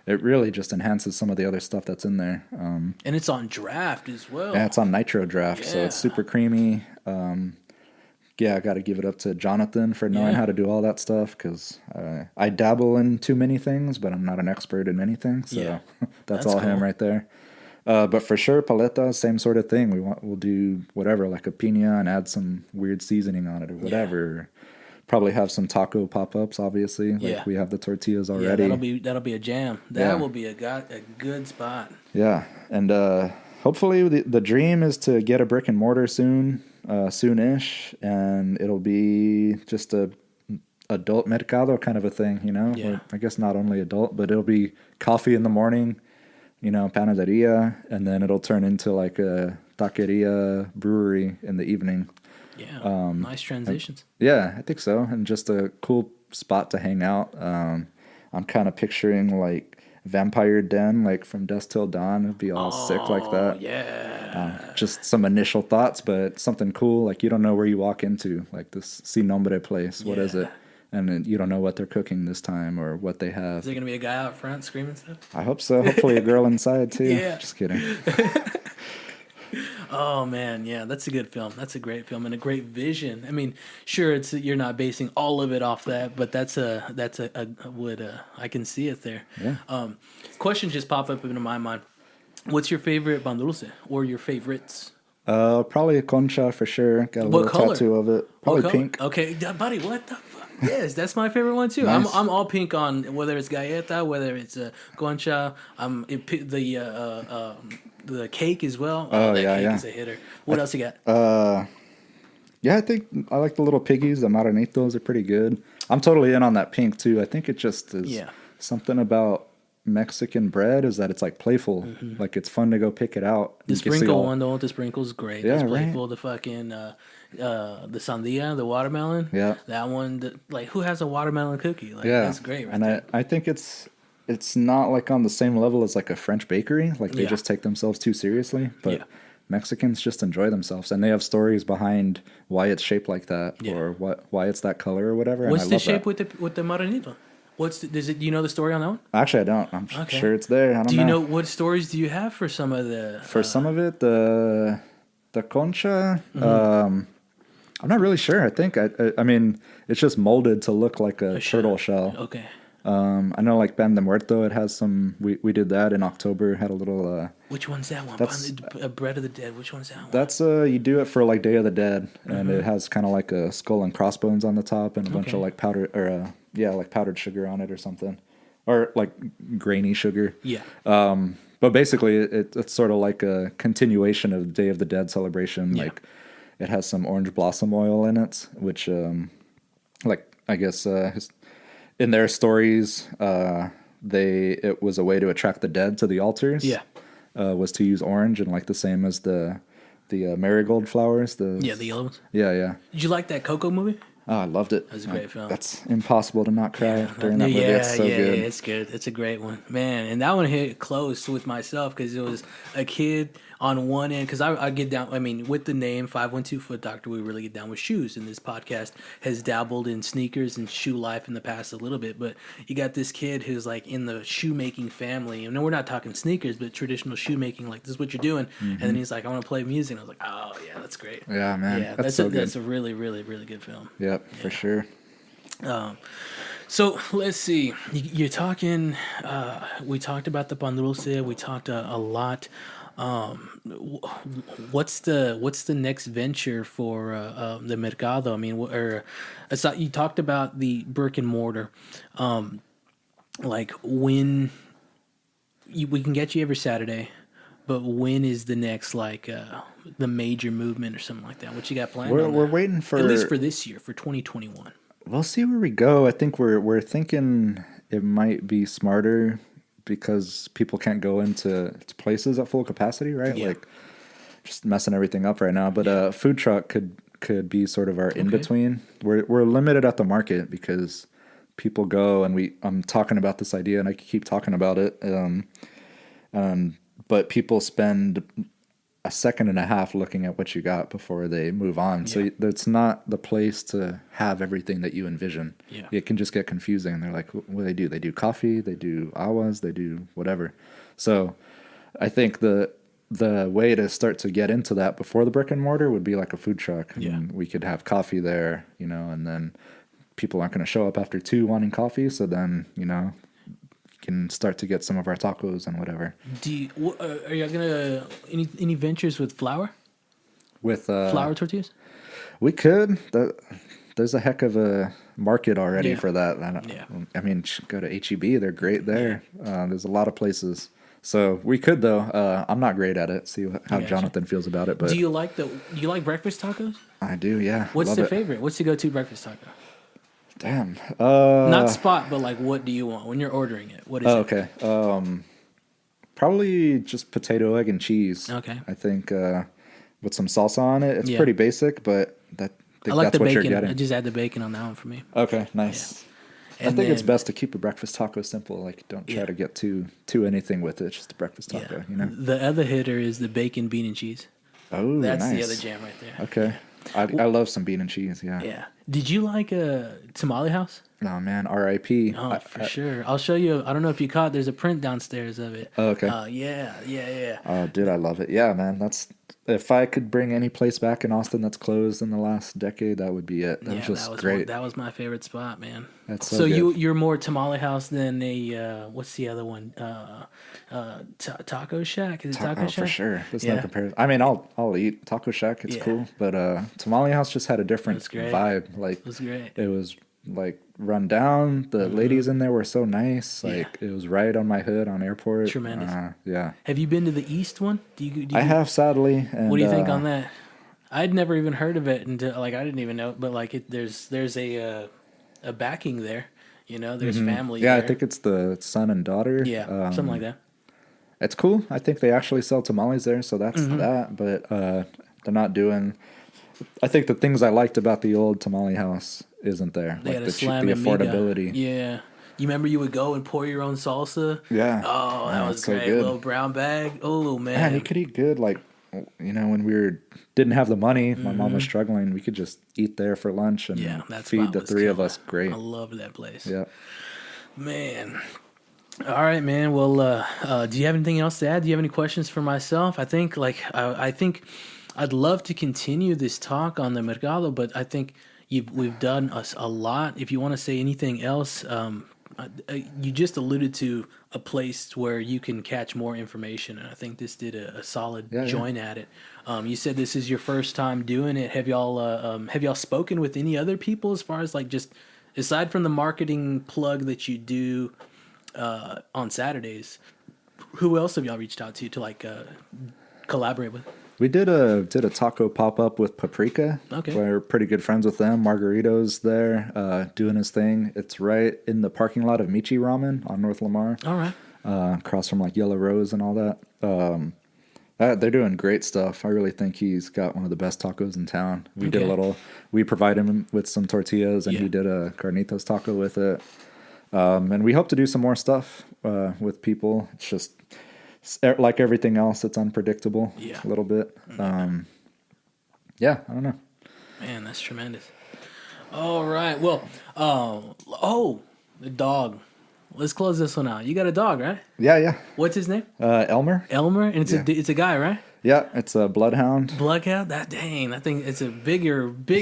it really just enhances some of the other stuff that's in there. And it's on draft as well. Yeah, it's on nitro draft, so it's super creamy. I got to give it up to Jonathan for knowing how to do all that stuff because I dabble in too many things, but I'm not an expert in anything. So that's all him right there. But for sure, paleta, same sort of thing. We'll do whatever, like a piña, and add some weird seasoning on it or whatever. Probably have some taco pop-ups, obviously. Like we have the tortillas already. Yeah, that'll be a jam. That will be a good spot. Yeah, and hopefully the dream is to get a brick and mortar soonish, and it'll be just a adult mercado kind of a thing, you know. Yeah. Or I guess not only adult, but it'll be coffee in the morning, you know, panaderia, and then it'll turn into like a taqueria brewery in the evening. Yeah, nice transitions. Yeah, I think so, and just a cool spot to hang out. I'm kind of picturing like Vampire Den, like from Dusk Till Dawn. It'd be all sick like that. Yeah. Just some initial thoughts, but something cool. Like you don't know where you walk into, like this Sin Nombre place. What is it? And then you don't know what they're cooking this time or what they have. Is there gonna be a guy out front screaming stuff? I hope so. Hopefully a girl inside too. Yeah. Just kidding. Oh man, yeah, that's a good film. That's a great film and a great vision. I mean, sure, you're not basing all of it off that, but that's a I can see it there. Yeah. Question just popped up into my mind. What's your favorite pan dulce or your favorites? Probably a concha for sure. Got a What little color? tattoo of it. Probably pink. Okay, buddy, what the fuck? Yes, that's my favorite one too. Nice. I'm all pink on whether it's galleta, whether it's concha. The cake as well. Oh, that yeah, cake yeah. is a hitter. What else you got? Yeah, I think I like the little piggies. The Maranitos are pretty good. I'm totally in on that pink too. I think it just is something about Mexican bread is that it's like playful. Like it's fun to go pick it out. The You can see sprinkle one though, the sprinkle's great. Yeah, That's right. playful. The fucking the sandia, the watermelon. Yeah. That one. Like who has a watermelon cookie? Like Yeah, that's great, right and there. I think it's not like on the same level as like a French bakery. Like they just take themselves too seriously. But Mexicans just enjoy themselves, and they have stories behind why it's shaped like that or why it's that color or whatever. What's and I the love shape with the maranito? Do you know the story on that one? Actually, I don't. I'm sure it's there. I don't know. Do you know what stories do you have for some of the? For some of it, the concha. I'm not really sure. I think I mean it's just molded to look like a turtle shell. Okay. I know like Pan de Muerto. It has some. We did that in October. Had a little. Which one's that one? That's Bread of the Dead. Which one's that one? That's you do it for like Day of the Dead, and it has kind of like a skull and crossbones on the top, and a bunch of like powder or like powdered sugar on it or something, or like grainy sugar. Yeah. But basically, it's sort of like a continuation of Day of the Dead celebration. Yeah. Like it has some orange blossom oil in it, which like I guess in their stories, it was a way to attract the dead to the altars. Yeah. Was to use orange and like the same as the marigold flowers. The yellow ones. Yeah. Did you like that Coco movie? Oh, I loved it. That was a great film. That's impossible to not cry during that movie. It's so good. Yeah, it's good. It's a great one, man. And that one hit close with myself because it was a kid on one end. Because I get down. I mean, with the name 512 Foot Doctor, we really get down with shoes. And this podcast has dabbled in sneakers and shoe life in the past a little bit. But you got this kid who's like in the shoemaking family. And we're not talking sneakers, but traditional shoemaking. Like this is what you're doing. And then he's like, I want to play music. And I was like, oh yeah, that's great. Yeah, man. Yeah, that's so good. That's a really, really, really good film. Yep, for sure. So let's see. You're talking. We talked about the pan dulce. We talked a lot. What's the next venture for the Mercado? I mean, you talked about the brick and mortar. Like when we can get you every Saturday, but when is the next the major movement or something like that? What you got planned? We're waiting for at least for this year, for 2021. We'll see where we go. I think we're thinking it might be smarter because people can't go into places at full capacity, right? Yeah. Like just messing everything up right now. But a food truck could be sort of our in between. We're limited at the market because people go and I'm talking about this idea and I keep talking about it. But people spend a second and a half looking at what you got before they move on. So that's not the place to have everything that you envision. Yeah. It can just get confusing. They're like, what do they do? They do coffee, they do awas, they do whatever. So I think the way to start to get into that before the brick and mortar would be like a food truck. And we could have coffee there, and then people aren't going to show up after 2 wanting coffee. So then, can start to get some of our tacos and whatever. Are you gonna any ventures with flour? With flour tortillas? We could. There's a heck of a market already for that. I mean, go to HEB. They're great there. There's a lot of places. So we could though. I'm not great at it. See how Jonathan feels about it. But do you like breakfast tacos? I do. Yeah. What's the favorite? What's the go-to breakfast taco? Damn. Not spot, but like, what do you want when you're ordering it? What is it? Okay. Probably just potato, egg, and cheese. Okay. I think with some salsa on it. It's pretty basic, but I think like that's the what bacon. you're getting. I just add the bacon on that one for me. Okay, nice. Yeah. I think it's best to keep a breakfast taco simple. Like, don't try to get too anything with it. It's just a breakfast taco, The other hitter is the bacon, bean, and cheese. Oh, that's nice. the other jam right there. Okay. I love some bean and cheese, yeah. Yeah. Did you like a tamale house? No, man, R.I.P. Oh, for sure. I'll show you. I don't know if you caught. There's a print downstairs of it. Oh, okay. Yeah. Oh, dude, I love it. Yeah, man. If I could bring any place back in Austin that's closed in the last decade, that would be it. That was great. That was my favorite spot, man. That's so good. You're more tamale house than a what's the other one? Taco Shack. Is it Taco Shack? For sure. There's no comparison. I mean, I'll eat Taco Shack. It's cool, but Tamale House just had a different vibe. Like, it was great. It was like run down. The ladies in there were so nice. Like it was right on my hood on airport. Tremendous. Yeah. Have you been to the East one? Do you I have, sadly. And, what do you think on that? I'd never even heard of it until like I didn't even know, but like there's a backing there, you know. There's family Yeah, I there. think it's the son and daughter. Yeah, something like that. It's cool. I think they actually sell tamales there, so that's Mm-hmm. that. But they're not doing. I think the things I liked about the old tamale house isn't there, They like had a the slam the and miga. affordability. Yeah. You remember you would go and pour your own salsa? Yeah, Oh, that oh, was it's so great. good. Little brown bag. Oh Man, you man. could eat good. Like, when didn't have the money, my mom was struggling. We could just eat there for lunch Yeah, and that feed spot the was three of killer. us. I Great. loved that place. Yeah. Man. All right, man. Well, do you have anything else to add? Do you have any questions for myself? I think, I think I'd love to continue this talk on the Mercado, but I think we've done us a lot. If you want to say anything else, you just alluded to a place where you can catch more information, and I think this did a solid Yeah, yeah. join at it. You said this is your first time doing it. Have y'all spoken with any other people as far as like just aside from the marketing plug that you do on Saturdays? Who else have y'all reached out to like collaborate with? We did a taco pop up with Paprika. Okay. We're pretty good friends with them. Margarito's there, doing his thing. It's right in the parking lot of Michi Ramen on North Lamar, All right. across from like Yellow Rose and all that. They're doing great stuff. I really think he's got one of the best tacos in town. We provide him with some tortillas, and Yeah. he did a carnitas taco with it. And we hope to do some more stuff with people. It's just like everything else, it's unpredictable. Yeah. A little bit. Yeah, I don't know. Man, that's tremendous. All right. Well, the dog. Let's close this one out. You got a dog, right? Yeah. What's his name? Elmer. Elmer, and Yeah. it's a guy, right? Yeah, it's a bloodhound. Bloodhound. That thing. It's a big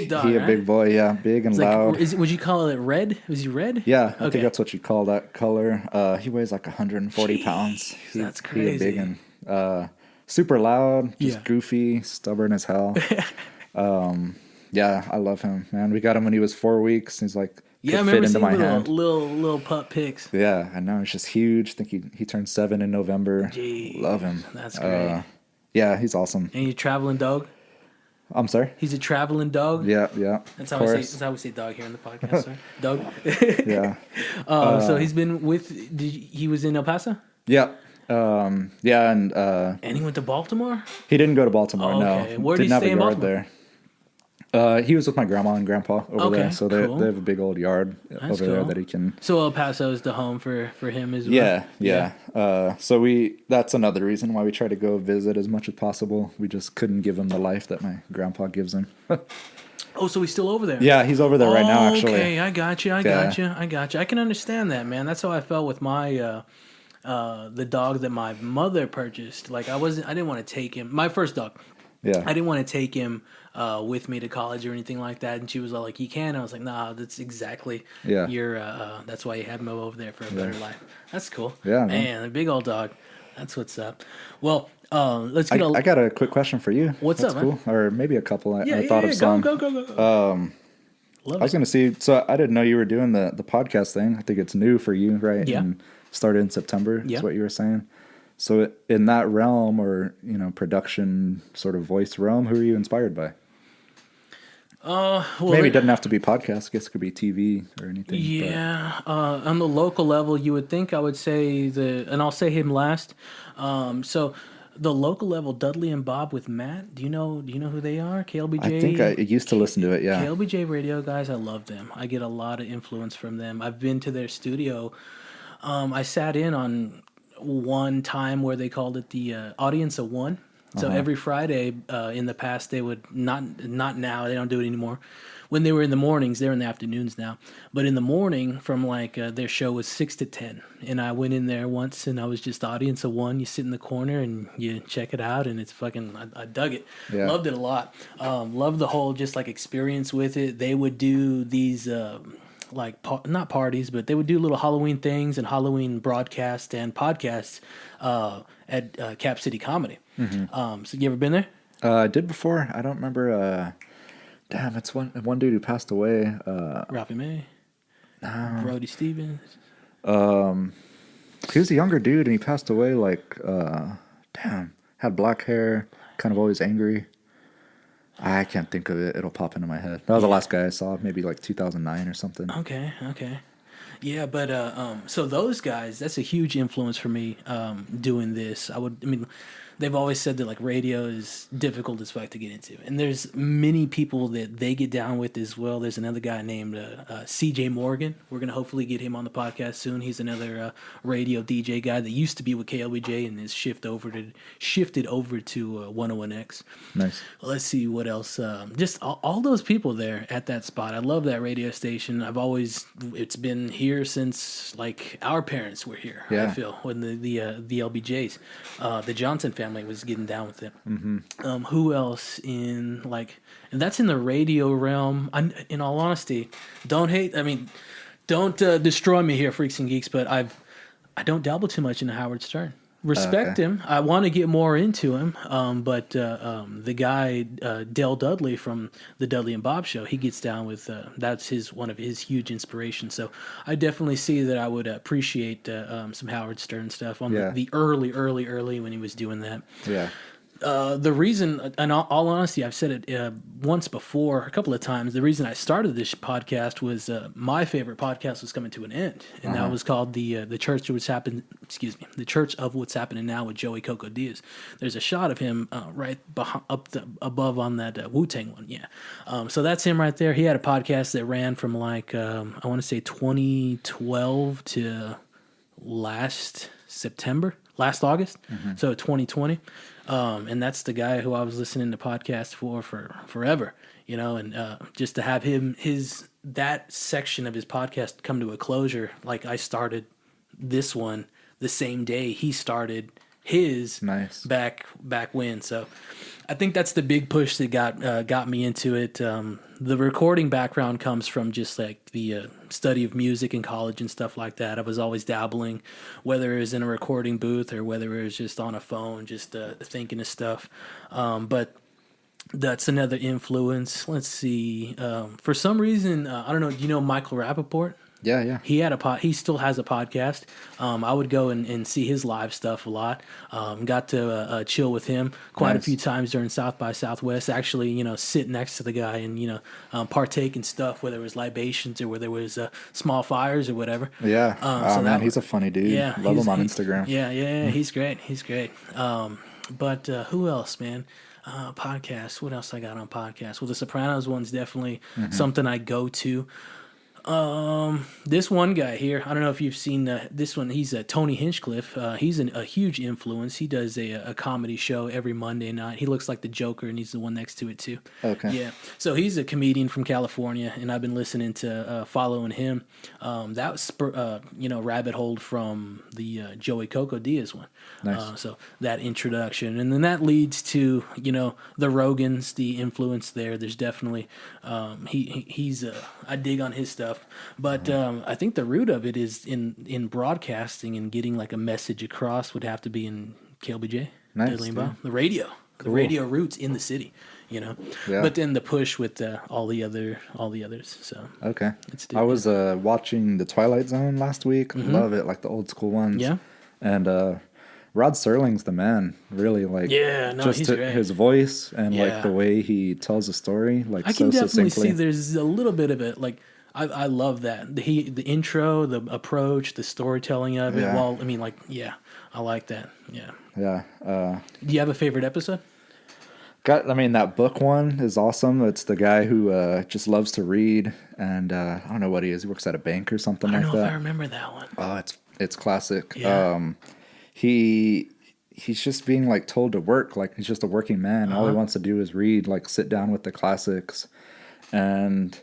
dog. He a right? big boy. Yeah, big and It's loud. like, would you call it red? Was he red? Yeah, I Okay. think that's what you call that color. He weighs like 140 pounds. That's He a crazy. big and super loud, just Yeah. goofy, stubborn as hell. Yeah, I love him, man. We got him when he was 4 weeks. He's like Yeah, I could remember fit into seeing my little, hand. little pup pics. Yeah, I know. He's just huge. I think he turned 7 in November. Jeez, Love him. that's great. Yeah, he's awesome. And he's a traveling dog. I'm sorry. He's a traveling dog. Yeah. That's of how we say. course. That's how we say dog here in the podcast. Sorry. Dog. Yeah. So he's been with. He was in El Paso, Yeah. Yeah, and and he went to Baltimore. he didn't go to Baltimore. Okay. No, Where did he didn't have stay a in yard Baltimore? there. He was with my grandma and grandpa over Okay, there, so cool. they have a big old yard over there cool. that he can. So El Paso is the home for him as well. Yeah. So that's another reason why we try to go visit as much as possible. We just couldn't give him the life that my grandpa gives him. Oh, so he's still over there. Yeah, he's over there right now, actually. Okay, I got you. I can understand that, man. That's how I felt with my the dog that my mother purchased. Like I didn't want to take him. My first dog. Yeah. I didn't want to take him with me to college or anything like that. And she was all like, "You can." I was like, "Nah, that's exactly your. That's why you have him over there for a better life." That's cool. Yeah, man, a big old dog. That's what's up. Well, let's get. I got a quick question for you. What's That's up, man? cool. Or maybe a couple. I yeah, thought of some. Go. I was going to see. So I didn't know you were doing the podcast thing. I think it's new for you, right? Yeah. And started in September. Yeah. Is what you were saying. So in that realm, or production sort of voice realm, who are you inspired by? Well, Maybe it doesn't have to be podcast. I guess it could be TV or anything. Yeah, on the local level, you would think I would say and I'll say him last. So the local level, Dudley and Bob with Matt. Do you know who they are? KLBJ. I think I used to listen to it. Yeah. KLBJ radio guys, I love them. I get a lot of influence from them. I've been to their studio. I sat in on one time where they called it the Audience of One. So every Friday in the past, they would not now, they don't do it anymore. When they were in the mornings, they're in the afternoons now. But in the morning, from like their show was 6 to 10. And I went in there once and I was just Audience of One. You sit in the corner and you check it out, and it's fucking, I dug it. Yeah. Loved it a lot. Loved the whole just like experience with it. They would do these not parties, but they would do little Halloween things and Halloween broadcasts and podcasts at Cap City Comedy. Mm-hmm. So you ever been there? I did before. I don't remember. Damn, it's one dude who passed away. Ralphie May, Brody Stevens. He was a younger dude, and he passed away. Like, damn, had black hair, kind of always angry. I can't think of it. It'll pop into my head. That was the last guy I saw, maybe like 2009 or something. Okay. Yeah, but so those guys, that's a huge influence for me doing this. I mean, they've always said that like radio is difficult as fuck to get into, and there's many people that they get down with as well. There's another guy named CJ Morgan. We're gonna hopefully get him on the podcast soon. He's another radio DJ guy that used to be with KLBJ and is shifted over to 101X. Nice. Let's see what else. Just all those people there at that spot. I love that radio station. It's been here since like our parents were here. Yeah. I feel when the LBJs, the Johnson family was getting down with it. Mm-hmm. Who else in like, and that's in the radio realm. In all honesty, don't destroy me here, Freaks and Geeks, but I don't dabble too much into Howard Stern. Respect him. I want to get more into him. But the guy, Dale Dudley from the Dudley and Bob Show, he gets down with, that's one of his huge inspirations. So I definitely see that I would appreciate some Howard Stern stuff on the early when he was doing that. Yeah. The reason, in all honesty, I've said it once before, a couple of times. The reason I started this podcast was my favorite podcast was coming to an end, and that was called the Church of What's Happening. Excuse me, the Church of What's Happening Now with Joey Coco Diaz. There's a shot of him right above on that Wu-Tang one. Yeah, so that's him right there. He had a podcast that ran from like I want to say 2012 to last August, so 2020. And that's the guy who I was listening to podcasts for forever, and just to have that section of his podcast come to a closure. Like I started this one the same day he started his. Nice. back when. So I think that's the big push that got me into it. The recording background comes from just like the study of music in college and stuff like that. I was always dabbling, whether it was in a recording booth or whether it was just on a phone, just thinking of stuff. But that's another influence. Let's see. For some reason, I don't know. Do you know Michael Rappaport? Yeah. He still has a podcast. I would go and see his live stuff a lot. Got to chill with him quite a few times during South by Southwest. Actually, sit next to the guy and partake in stuff, whether it was libations or whether it was small fires or whatever. Yeah. Man, he's a funny dude. Yeah, love him on Instagram. Yeah. He's great. But who else, man? Podcasts. What else I got on podcasts? Well, the Sopranos one's definitely something I go to. This one guy here, I don't know if you've seen this one. He's Tony Hinchcliffe. He's a huge influence. He does a comedy show every Monday night. He looks like the Joker, and he's the one next to it too. Okay. Yeah. So he's a comedian from California, and I've been listening to following him. That was rabbit hole from the Joey Coco Diaz one. Nice. So that introduction, and then that leads to the Rogans, the influence there. There's definitely he's I dig on his stuff. But I think the root of it is in broadcasting and getting like a message across would have to be in KLBJ, nice, Dudley and Bob, the radio, cool. The radio roots in the city, Yeah. But then the push with all the others. So okay, I was watching The Twilight Zone last week. Love it, like the old school ones. Yeah, and Rod Serling's the man, really. Like, he's great. His voice and like the way he tells a story, like I can so definitely succinctly. see there's a little bit of it. Like I love that the intro, the approach, the storytelling of it. Yeah. Well, I mean, I like that. Yeah. Yeah. Do you have a favorite episode? That book one is awesome. It's the guy who just loves to read, and I don't know what he is. He works at a bank or something like that. I don't know if I remember that one. Oh, it's classic. Yeah. He's just being like told to work, like he's just a working man. All he wants to do is read, like sit down with the classics, and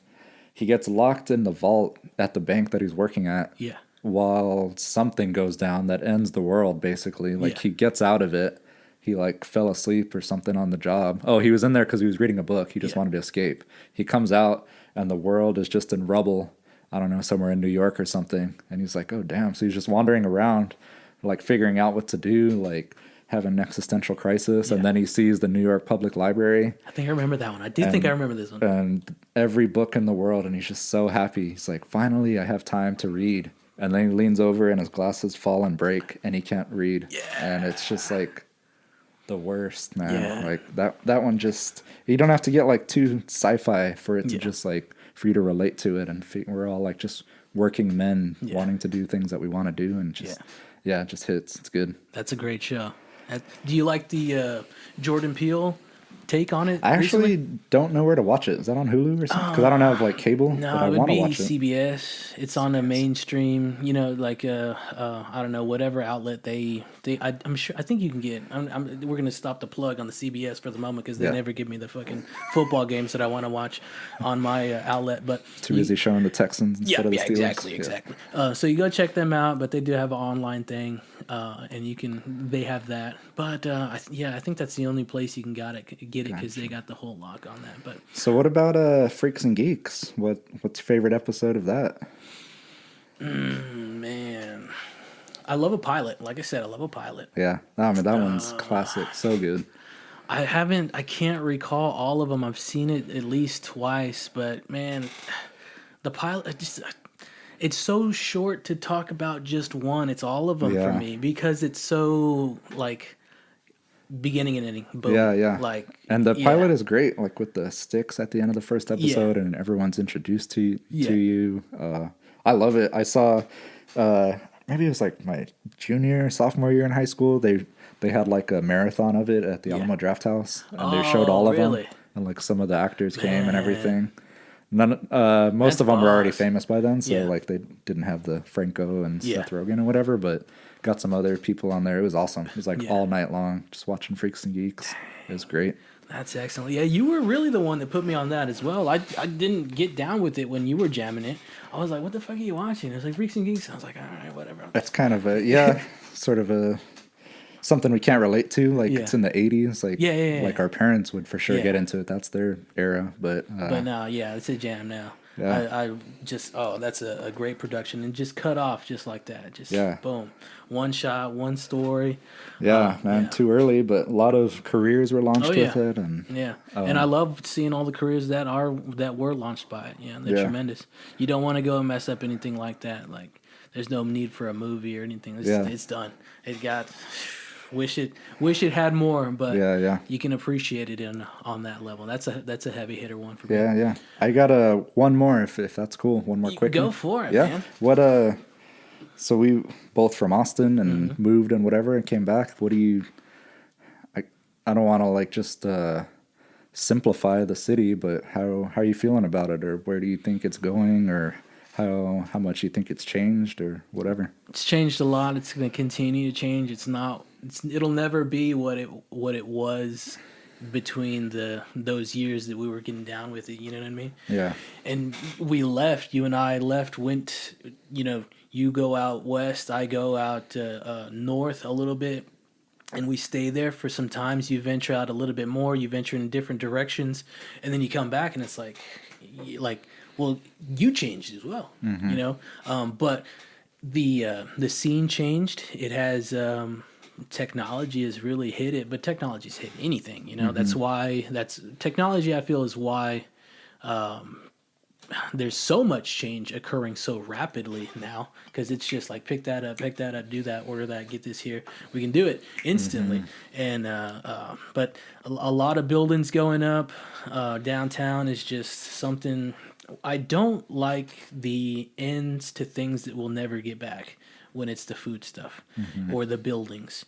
he gets locked in the vault at the bank that he's working at. Yeah. While something goes down that ends the world, basically. Like he gets out of it. He like fell asleep or something on the job. Oh, he was in there because he was reading a book. He just wanted to escape. He comes out and the world is just in rubble. I don't know, somewhere in New York or something. And he's like, oh, damn. So he's just wandering around, like figuring out what to do, like having an existential crisis. And then he sees the New York Public Library. I think I remember that one. I think I remember this one. And every book in the world. And he's just so happy. He's like, finally, I have time to read. And then he leans over and his glasses fall and break and he can't read. Yeah. And it's just like, the worst, man. Yeah. Like that one just, you don't have to get like too sci-fi for it to just like, for you to relate to it. And we're all like just working men wanting to do things that we want to do, and just, it just hits. It's good. That's a great show. Do you like the Jordan Peele take on it? I actually recently? don't know where to watch it. Is that on Hulu or something? Because I don't have like cable, but No, I it would want to be watch it. CBS. It's on a mainstream, like I don't know, whatever outlet I'm sure. I think you can get. We're gonna stop the plug on the CBS for the moment because they never give me the fucking football games that I want to watch on my outlet. But Too busy showing the Texans instead of the Steelers. exactly. So you go check them out, but they do have an online thing, and they have that. But I think that's the only place you can get it because they got the whole lock on that. But so what about Freaks and Geeks? What's your favorite episode of that? Man, I love a pilot. Like I said, I love a pilot. Yeah, I mean that one's classic. So good. I can't recall all of them. I've seen it at least twice, but man, the pilot it's so short to talk about just one. It's all of them for me because it's so like beginning and ending. Boom. Yeah. Like, and the pilot is great, like with the sticks at the end of the first episode, and everyone's introduced to you. I love it. I saw, maybe it was like my sophomore year in high school. They had like a marathon of it at the Alamo Draft House, and they showed all of them, and like some of the actors came and everything. Most of them were already famous by then, so like they didn't have the Franco and Seth Rogen and whatever, but got some other people on there. It was awesome. It was like all night long, just watching Freaks and Geeks. It was great. That's excellent. Yeah, you were really the one that put me on that as well. I didn't get down with it when you were jamming it. I was like, what the fuck are you watching? It was like Freaks and Geeks. I was like, all right, whatever. That's kind of sort of something we can't relate to. Like it's in the 80s. Like, like our parents would for sure get into it. That's their era. But now, it's a jam now. Yeah. I just, that's a great production, and just cut off just like that. Just boom. One shot, one story. Yeah, man, too early, but a lot of careers were launched with it. And and I love seeing all the careers that were launched by it. Yeah, they're tremendous. You don't want to go and mess up anything like that. Like, there's no need for a movie or anything. It's done. It got... Wish it had more, but you can appreciate it on that level. That's a heavy hitter one for me. Yeah. I got one more if that's cool. One more quick. Go for it, man. What so we both from Austin and moved and whatever and came back. What do you? I don't want to like just simplify the city, but how are you feeling about it, or where do you think it's going, or how much you think it's changed or whatever? It's changed a lot. It's going to continue to change. It'll never be what it was between those years that we were getting down with it. You know what I mean? Yeah. And you and I went. You go out west, I go out north a little bit, and we stay there for some times. You venture out a little bit more. You venture in different directions, and then you come back, and it's like, well, you changed as well, but the scene changed. It has technology has really hit it, but technology's hit anything, That's technology, I feel, is why there's so much change occurring so rapidly now, because it's just like pick that up, do that, order that, get this here. We can do it instantly. And but a lot of buildings going up. Downtown is just something. I don't like the ends to things that we'll never get back when it's the food stuff or the buildings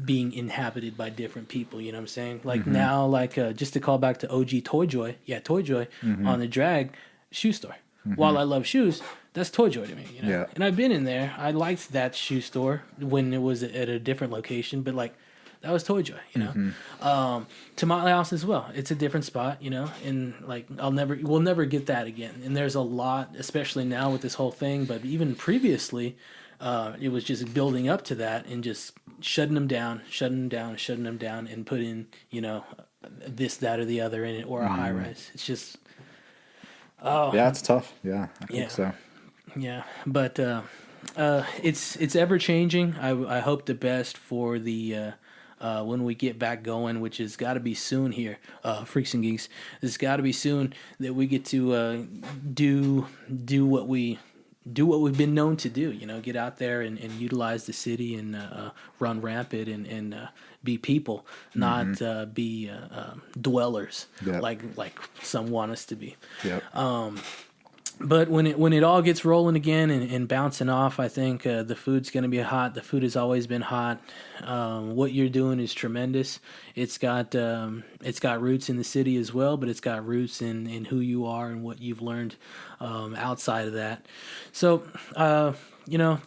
being inhabited by different people. You know what I'm saying? Like now, just to call back to OG Toy Joy. Yeah, Toy Joy on the drag shoe store. While I love shoes, that's Toy Joy to me. Yeah. And I've been in there. I liked that shoe store when it was at a different location, but like, that was Toy Joy, to my house as well. It's a different spot, and like we'll never get that again. And there's a lot, especially now with this whole thing, but even previously, it was just building up to that and just shutting them down, and put in, this, that, or the other in it, or a high rise. It's just, yeah, it's tough. Yeah, I think so. Yeah, but it's ever changing. I hope the best for the. When we get back going, which has got to be soon here, Freaks and Geeks. It's got to be soon that we get to do what we do what we've been known to do. Get out there and utilize the city and run rampant and be people, not be dwellers Yep. like some want us to be. Yep. But when it all gets rolling again and bouncing off, I think the food's going to be hot. The food has always been hot. What you're doing is tremendous. It's got roots in the city as well, but it's got roots in who you are and what you've learned outside of that. So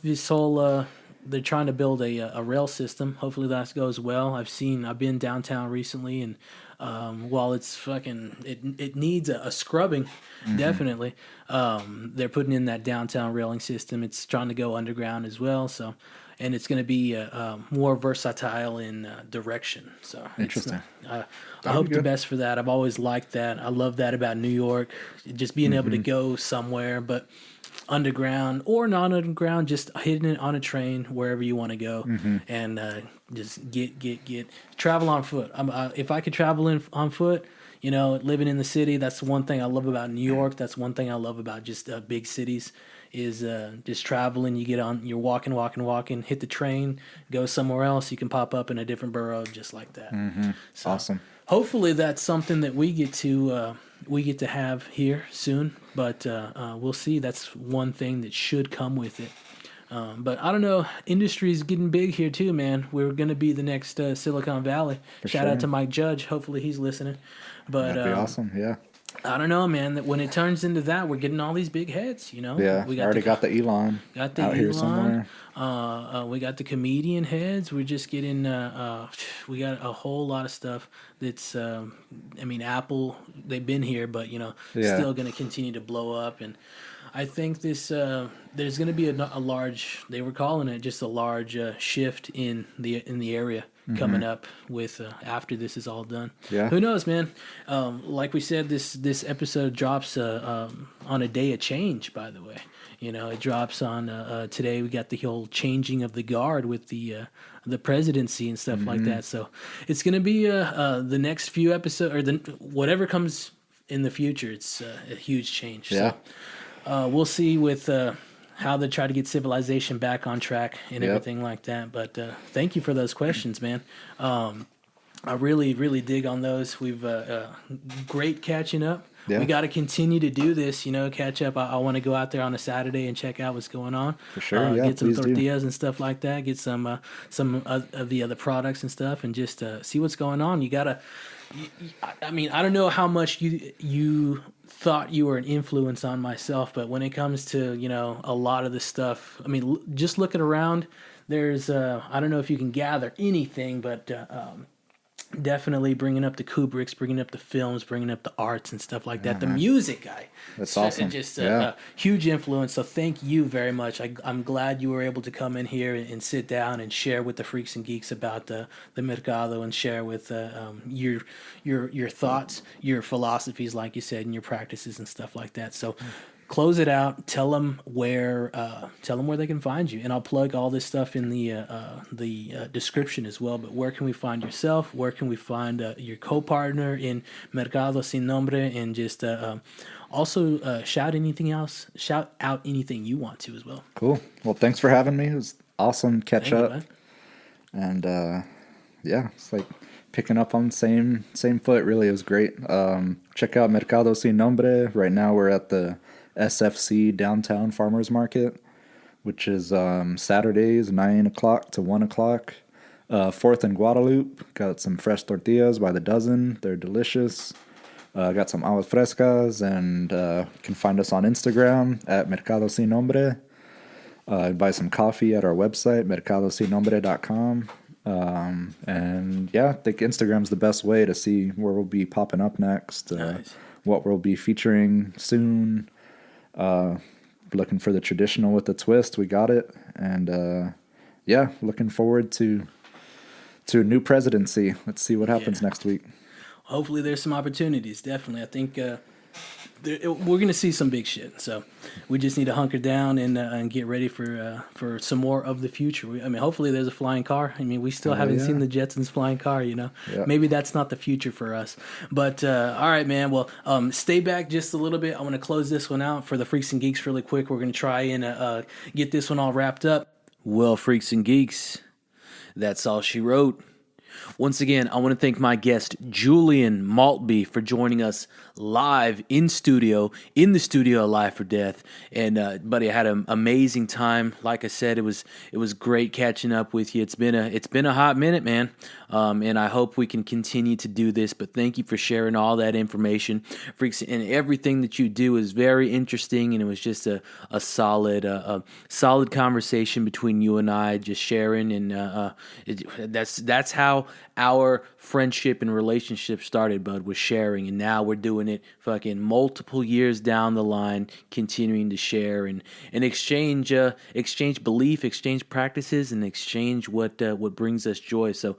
this whole they're trying to build a rail system. Hopefully that goes well. I've been downtown recently, and while it's it needs a scrubbing, definitely. They're putting in that downtown railing system. It's trying to go underground as well. So, and it's going to be more versatile in direction. So Interesting. I hope the best for that. I've always liked that. I love that about New York, just being able to go somewhere, but underground or not underground, just hitting it on a train wherever you want to go, and just get travel on foot. If I could travel on foot, living in the city, that's one thing I love about New York. That's one thing I love about just big cities is just traveling. You get on, you're walking, hit the train, go somewhere else. You can pop up in a different borough just like that. So Awesome. Hopefully that's something that we get to have here soon, but we'll see. That's one thing that should come with it. But I don't know. Industry is getting big here too, man. We're going to be the next Silicon Valley. Shout out to Mike Judge. Hopefully he's listening. But That'd be awesome. Yeah. I don't know, man. That when it turns into that, we're getting all these big heads. Yeah. We already got the Elon. Got the out Elon. Here somewhere. We got the comedian heads. We're just getting. We got a whole lot of stuff. That's. Apple. They've been here, but still going to continue to blow up. And I think this. There's going to be a large. They were calling it just a large shift in the area coming up with after this is all done. Yeah. Who knows, man? Like we said, this episode drops on a day of change. By the way, it drops on today. We got the whole changing of the guard with the presidency and stuff like that. So it's going to be the next few episodes or whatever comes in the future. It's a huge change. Yeah. So we'll see with. How they try to get civilization back on track and everything like that. But thank you for those questions, man. I really, really dig on those. We've great catching up. Yeah. We got to continue to do this, catch up. I want to go out there on a Saturday and check out what's going on. For sure, get some tortillas and stuff like that. Get some of the other products and stuff, and just see what's going on. You gotta. I don't know how much you thought you were an influence on myself, but when it comes to a lot of the stuff, just looking around, there's I don't know if you can gather anything, but definitely bringing up the Kubricks, bringing up the films, bringing up the arts and stuff like that. The music guy, that's awesome. Just a huge influence. So thank you very much. I'm glad you were able to come in here and sit down and share with the Freaks and Geeks about the Mercado and share with your thoughts, your philosophies, like you said, and your practices and stuff like that. So. Close it out. Tell them where they can find you, and I'll plug all this stuff in the description as well. But where can we find yourself? Where can we find your co-partner in Mercado Sin Nombre? And just also shout out anything you want to as well. Cool. Well, thanks for having me. It was awesome catch up, and it's like picking up on same foot. Really, it was great. Check out Mercado Sin Nombre. Right now, we're at the SFC Downtown Farmers Market, which is Saturdays 9 o'clock to 1 o'clock. 4th and Guadalupe. Got some fresh tortillas by the dozen. They're delicious. Got some aguas frescas, and you can find us on Instagram at Mercado Sin Nombre. Buy some coffee at our website, mercadosinombre.com. And I think Instagram's the best way to see where we'll be popping up next, Nice. What we'll be featuring soon. Looking for the traditional with the twist. We got it. And looking forward to a new presidency. Let's see what happens next week. Hopefully there's some opportunities. Definitely. I think we're gonna see some big shit. So we just need to hunker down and get ready for some more of the future. Hopefully there's a flying car. We still haven't seen the Jetsons flying car. Yeah. Maybe that's not the future for us. But all right, man. Well, stay back just a little bit. I want to close this one out for the Freaks and Geeks really quick. We're gonna try and get this one all wrapped up. Well, Freaks and Geeks, that's all she wrote. Once again, I want to thank my guest, Julian Maltby, for joining us live in the studio Live for Death. And, buddy, I had an amazing time. Like I said, it was great catching up with you. It's been a hot minute, man. And I hope we can continue to do this. But thank you for sharing all that information. Freaks, and everything that you do is very interesting. And it was just a solid conversation between you and I, just sharing. And that's how our friendship and relationship started, bud, was sharing. And now we're doing it fucking multiple years down the line, continuing to share and exchange belief, exchange practices, and exchange what brings us joy. So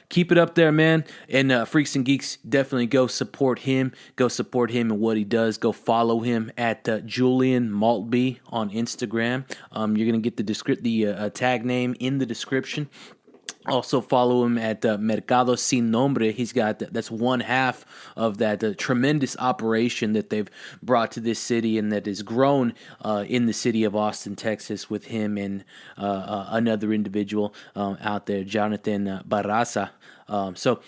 keep it up there, man. And Freaks and Geeks, definitely go support him. Go support him and what he does. Go follow him at Julian Maltby on Instagram. You're gonna get the tag name in the description. Also follow him at Mercado Sin Nombre. He's got that's one half of that tremendous operation that they've brought to this city and that has grown in the city of Austin, Texas, with him and another individual out there, Jonathan Barraza. So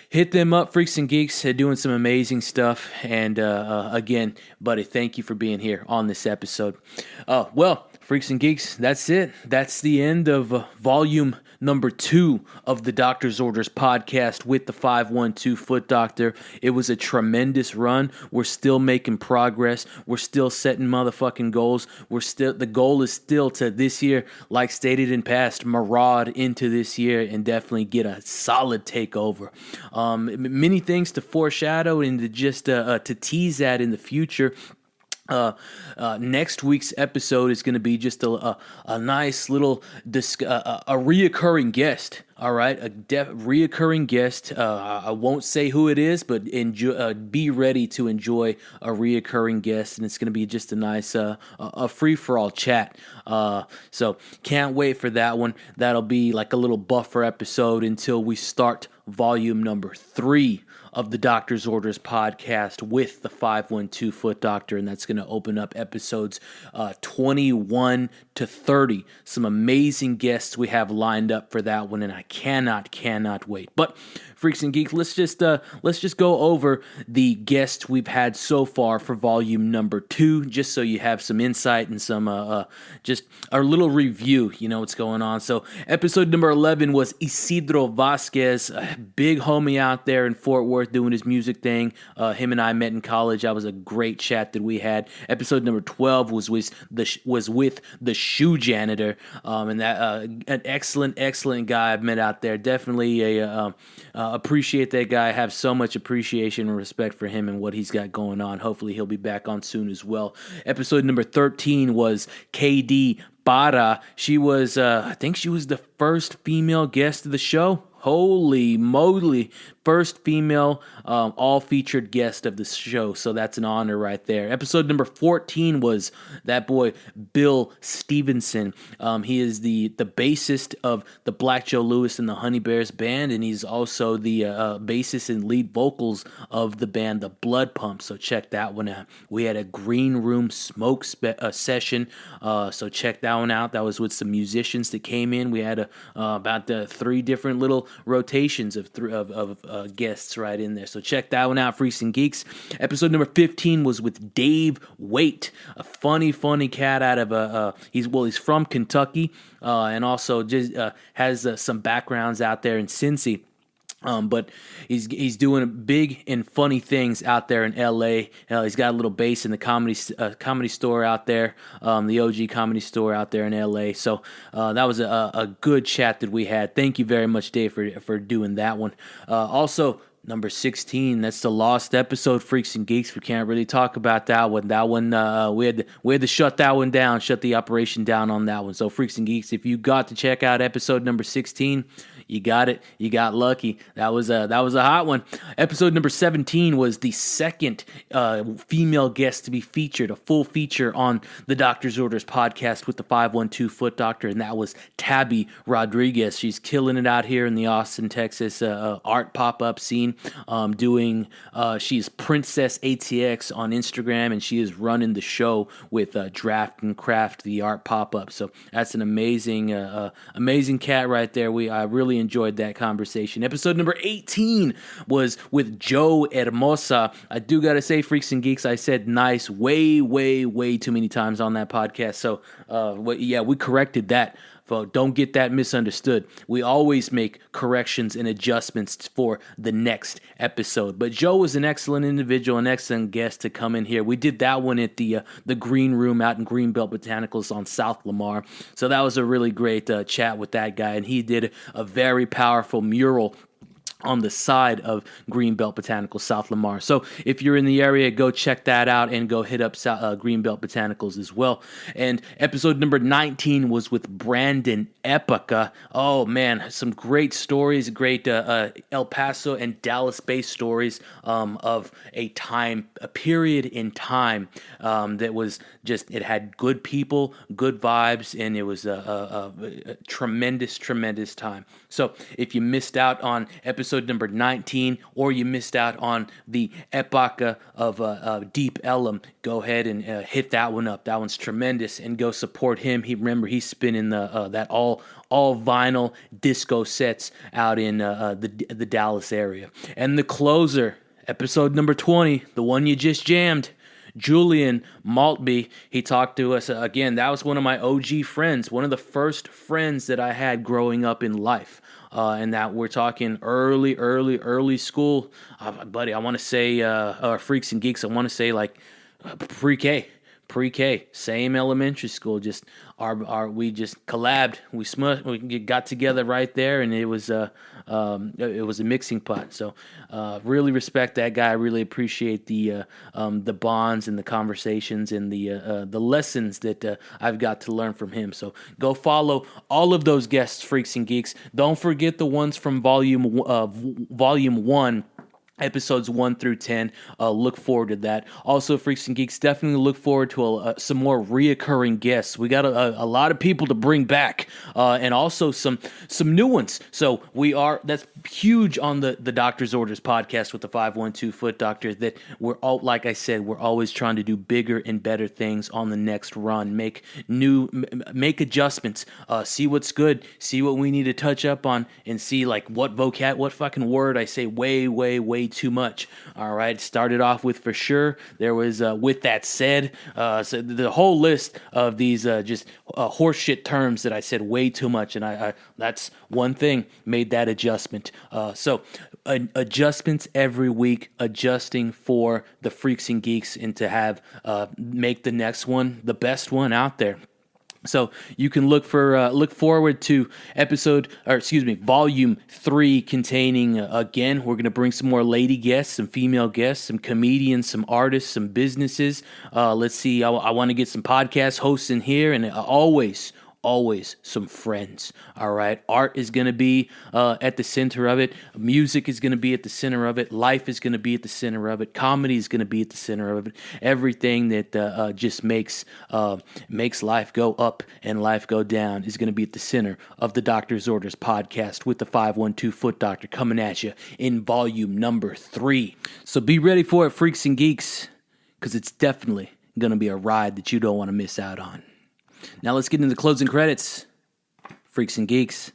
hit them up, Freaks and Geeks. They're doing some amazing stuff. And again, buddy, thank you for being here on this episode. Well, Freaks and Geeks, that's it. That's the end of volume number 2 of the Doctor's Orders podcast with the 512 Foot Doctor. It was a tremendous run. We're still making progress. We're still setting motherfucking goals. The goal is still to this year, like stated in past, maraud into this year and definitely get a solid takeover. Many things to foreshadow and to just to tease that in the future. Next week's episode is going to be just a nice little a reoccurring guest. All right, a reoccurring guest. I won't say who it is, but be ready to enjoy a reoccurring guest, and it's going to be just a nice a free for all chat. So can't wait for that one. That'll be like a little buffer episode until we start volume number 3 of the Doctor's Orders podcast with the 512 Foot Doctor, and that's going to open up episodes 21 to 30. Some amazing guests we have lined up for that one, and I cannot wait. But Freaks and Geeks, let's just go over the guests we've had so far for volume number 2, just so you have some insight and some just a little review. You know what's going on. So episode number 11 was Isidro Vasquez, a big homie out there in Fort Worth doing his music thing. Him and I met in college. That was a great chat that we had. Episode number 12 was with the shoe janitor, and that an excellent guy I've met out there. Definitely appreciate that guy. I have so much appreciation and respect for him and what he's got going on. Hopefully he'll be back on soon as well. Episode number 13 was KD Para. She was, I think she was the first female guest of the show. Holy moly. First female all-featured guest of the show, so that's an honor right there. Episode number 14 was that boy, Bill Stevenson. He is the bassist of the Black Joe Lewis and the Honey Bears band, and he's also the bassist and lead vocals of the band The Blood Pump, so check that one out. We had a green room smoke session, so check that one out. That was with some musicians that came in. We had about 3 different little rotations of guests right in there. So check that one out, Freaks and Geeks. Episode number 15 was with Dave Waite, a funny cat out of he's from Kentucky, and also just has some backgrounds out there in Cincy. But he's doing big and funny things out there in L.A. He's got a little base in the comedy store out there, the OG comedy store out there in L.A. So that was a good chat that we had. Thank you very much, Dave, for doing that one. Also, number 16, that's the lost episode, Freaks and Geeks. We can't really talk about that one. That one, we had to shut that one down, shut the operation down on that one. So Freaks and Geeks, if you got to check out episode number 16, You got it. You got lucky. That was a hot one. Episode number 17 was the second female guest to be featured, a full feature on the Doctor's Orders podcast with the 512 Foot Doctor, and that was Tabby Rodriguez. She's killing it out here in the Austin, Texas art pop-up scene. She's Princess ATX on Instagram, and she is running the show with Draft and Craft, the art pop-up. So that's an amazing cat right there. I really enjoyed that conversation. Episode number 18 was with Joe Hermosa. I do gotta say, Freaks and Geeks, I said nice way too many times on that podcast. So we corrected that. So don't get that misunderstood. We always make corrections and adjustments for the next episode. But Joe was an excellent individual, an excellent guest to come in here. We did that one at the Green Room out in Greenbelt Botanicals on South Lamar. So that was a really great chat with that guy, and he did a very powerful mural on the side of Greenbelt Botanicals, South Lamar. So if you're in the area, go check that out and go hit up Greenbelt Botanicals as well. And episode number 19 was with Brandon Epica. Oh man, some great stories, great El Paso and Dallas-based stories of a period in time that was just, it had good people, good vibes, and it was a tremendous time. So if you missed out on episode number 19, or you missed out on the Epica of Deep Ellum, go ahead and hit that one up. That one's tremendous, and go support him. He's spinning that all vinyl disco sets out in the Dallas area. And the closer, episode number 20, the one you just jammed, Julian Maltby, he talked to us again. That was one of my OG friends, one of the first friends that I had growing up in life. And that we're talking early school, buddy. I want to say, Freaks and Geeks. I want to say like pre-K, same elementary school. Just we just collabed. We got together right there, and it was a mixing pot. So really respect that guy. I really appreciate the bonds and the conversations and the lessons that I've got to learn from him. So go follow all of those guests, Freaks and Geeks. Don't forget the ones from volume 1. Episodes 1 through 10. Look forward to that. Also, Freaks and Geeks, definitely look forward to some more reoccurring guests. We got a lot of people to bring back, and also some new ones. So that's huge on the Doctor's Orders podcast with the 512 Foot Doctor, that like I said, we're always trying to do bigger and better things on the next run. Make adjustments. See what's good. See what we need to touch up on, and see like what fucking word I say way too much. All right, started off with for sure. There was with that said. So the whole list of these just horseshit terms that I said way too much, and I that's one thing, made that adjustment. So adjustments every week, adjusting for the Freaks and Geeks, and to have make the next one the best one out there. So you can look forward to volume 3, containing again, we're going to bring some more lady guests, some female guests, some comedians, some artists, some businesses. Let's see. I want to get some podcast hosts in here, and always some friends. All right. Art is going to be at the center of it. Music is going to be at the center of it. Life is going to be at the center of it. Comedy is going to be at the center of it. Everything that just makes life go up and life go down is going to be at the center of the Doctor's Orders podcast with the 512 Foot Doctor, coming at you in volume number 3. So be ready for it, Freaks and Geeks, because it's definitely going to be a ride that you don't want to miss out on. Now let's get into the closing credits. Freaks and Geeks,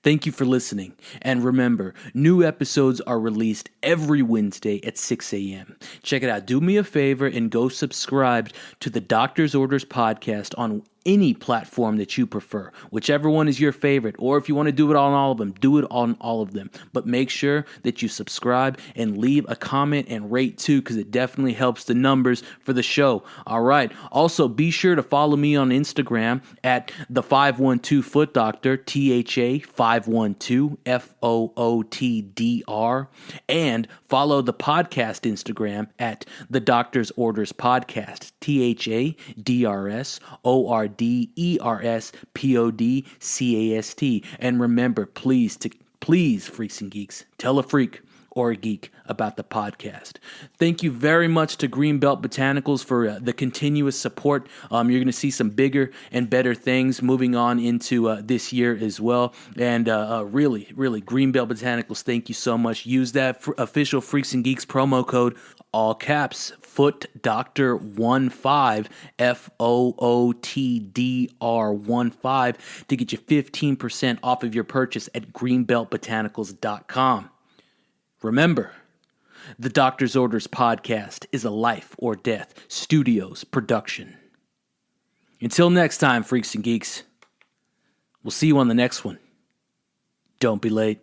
thank you for listening. And remember, new episodes are released every Wednesday at 6 a.m. Check it out. Do me a favor and go subscribe to the Doctor's Orders podcast on any platform that you prefer, whichever one is your favorite, or if you want to do it on all of them, do it on all of them. But make sure that you subscribe and leave a comment and rate too, because it definitely helps the numbers for the show. All right. Also, be sure to follow me on Instagram at the 512 Foot Doctor, THA 512 FOOTDR, and follow the podcast Instagram at the Doctor's Orders Podcast, THADRSORDERSPODCAST. And remember, please, to please, Freaks and Geeks, tell a freak or a geek about the podcast. Thank you very much to Greenbelt Botanicals for the continuous support. You're going to see some bigger and better things moving on into this year as well. And really, Greenbelt Botanicals, thank you so much. Use that official Freaks and Geeks promo code, all caps, FOOTDoctor15, FOOTDR15, to get you 15% off of your purchase at greenbeltbotanicals.com. Remember, the Doctor's Orders podcast is a life or death studios production. Until next time, Freaks and Geeks, we'll see you on the next one. Don't be late.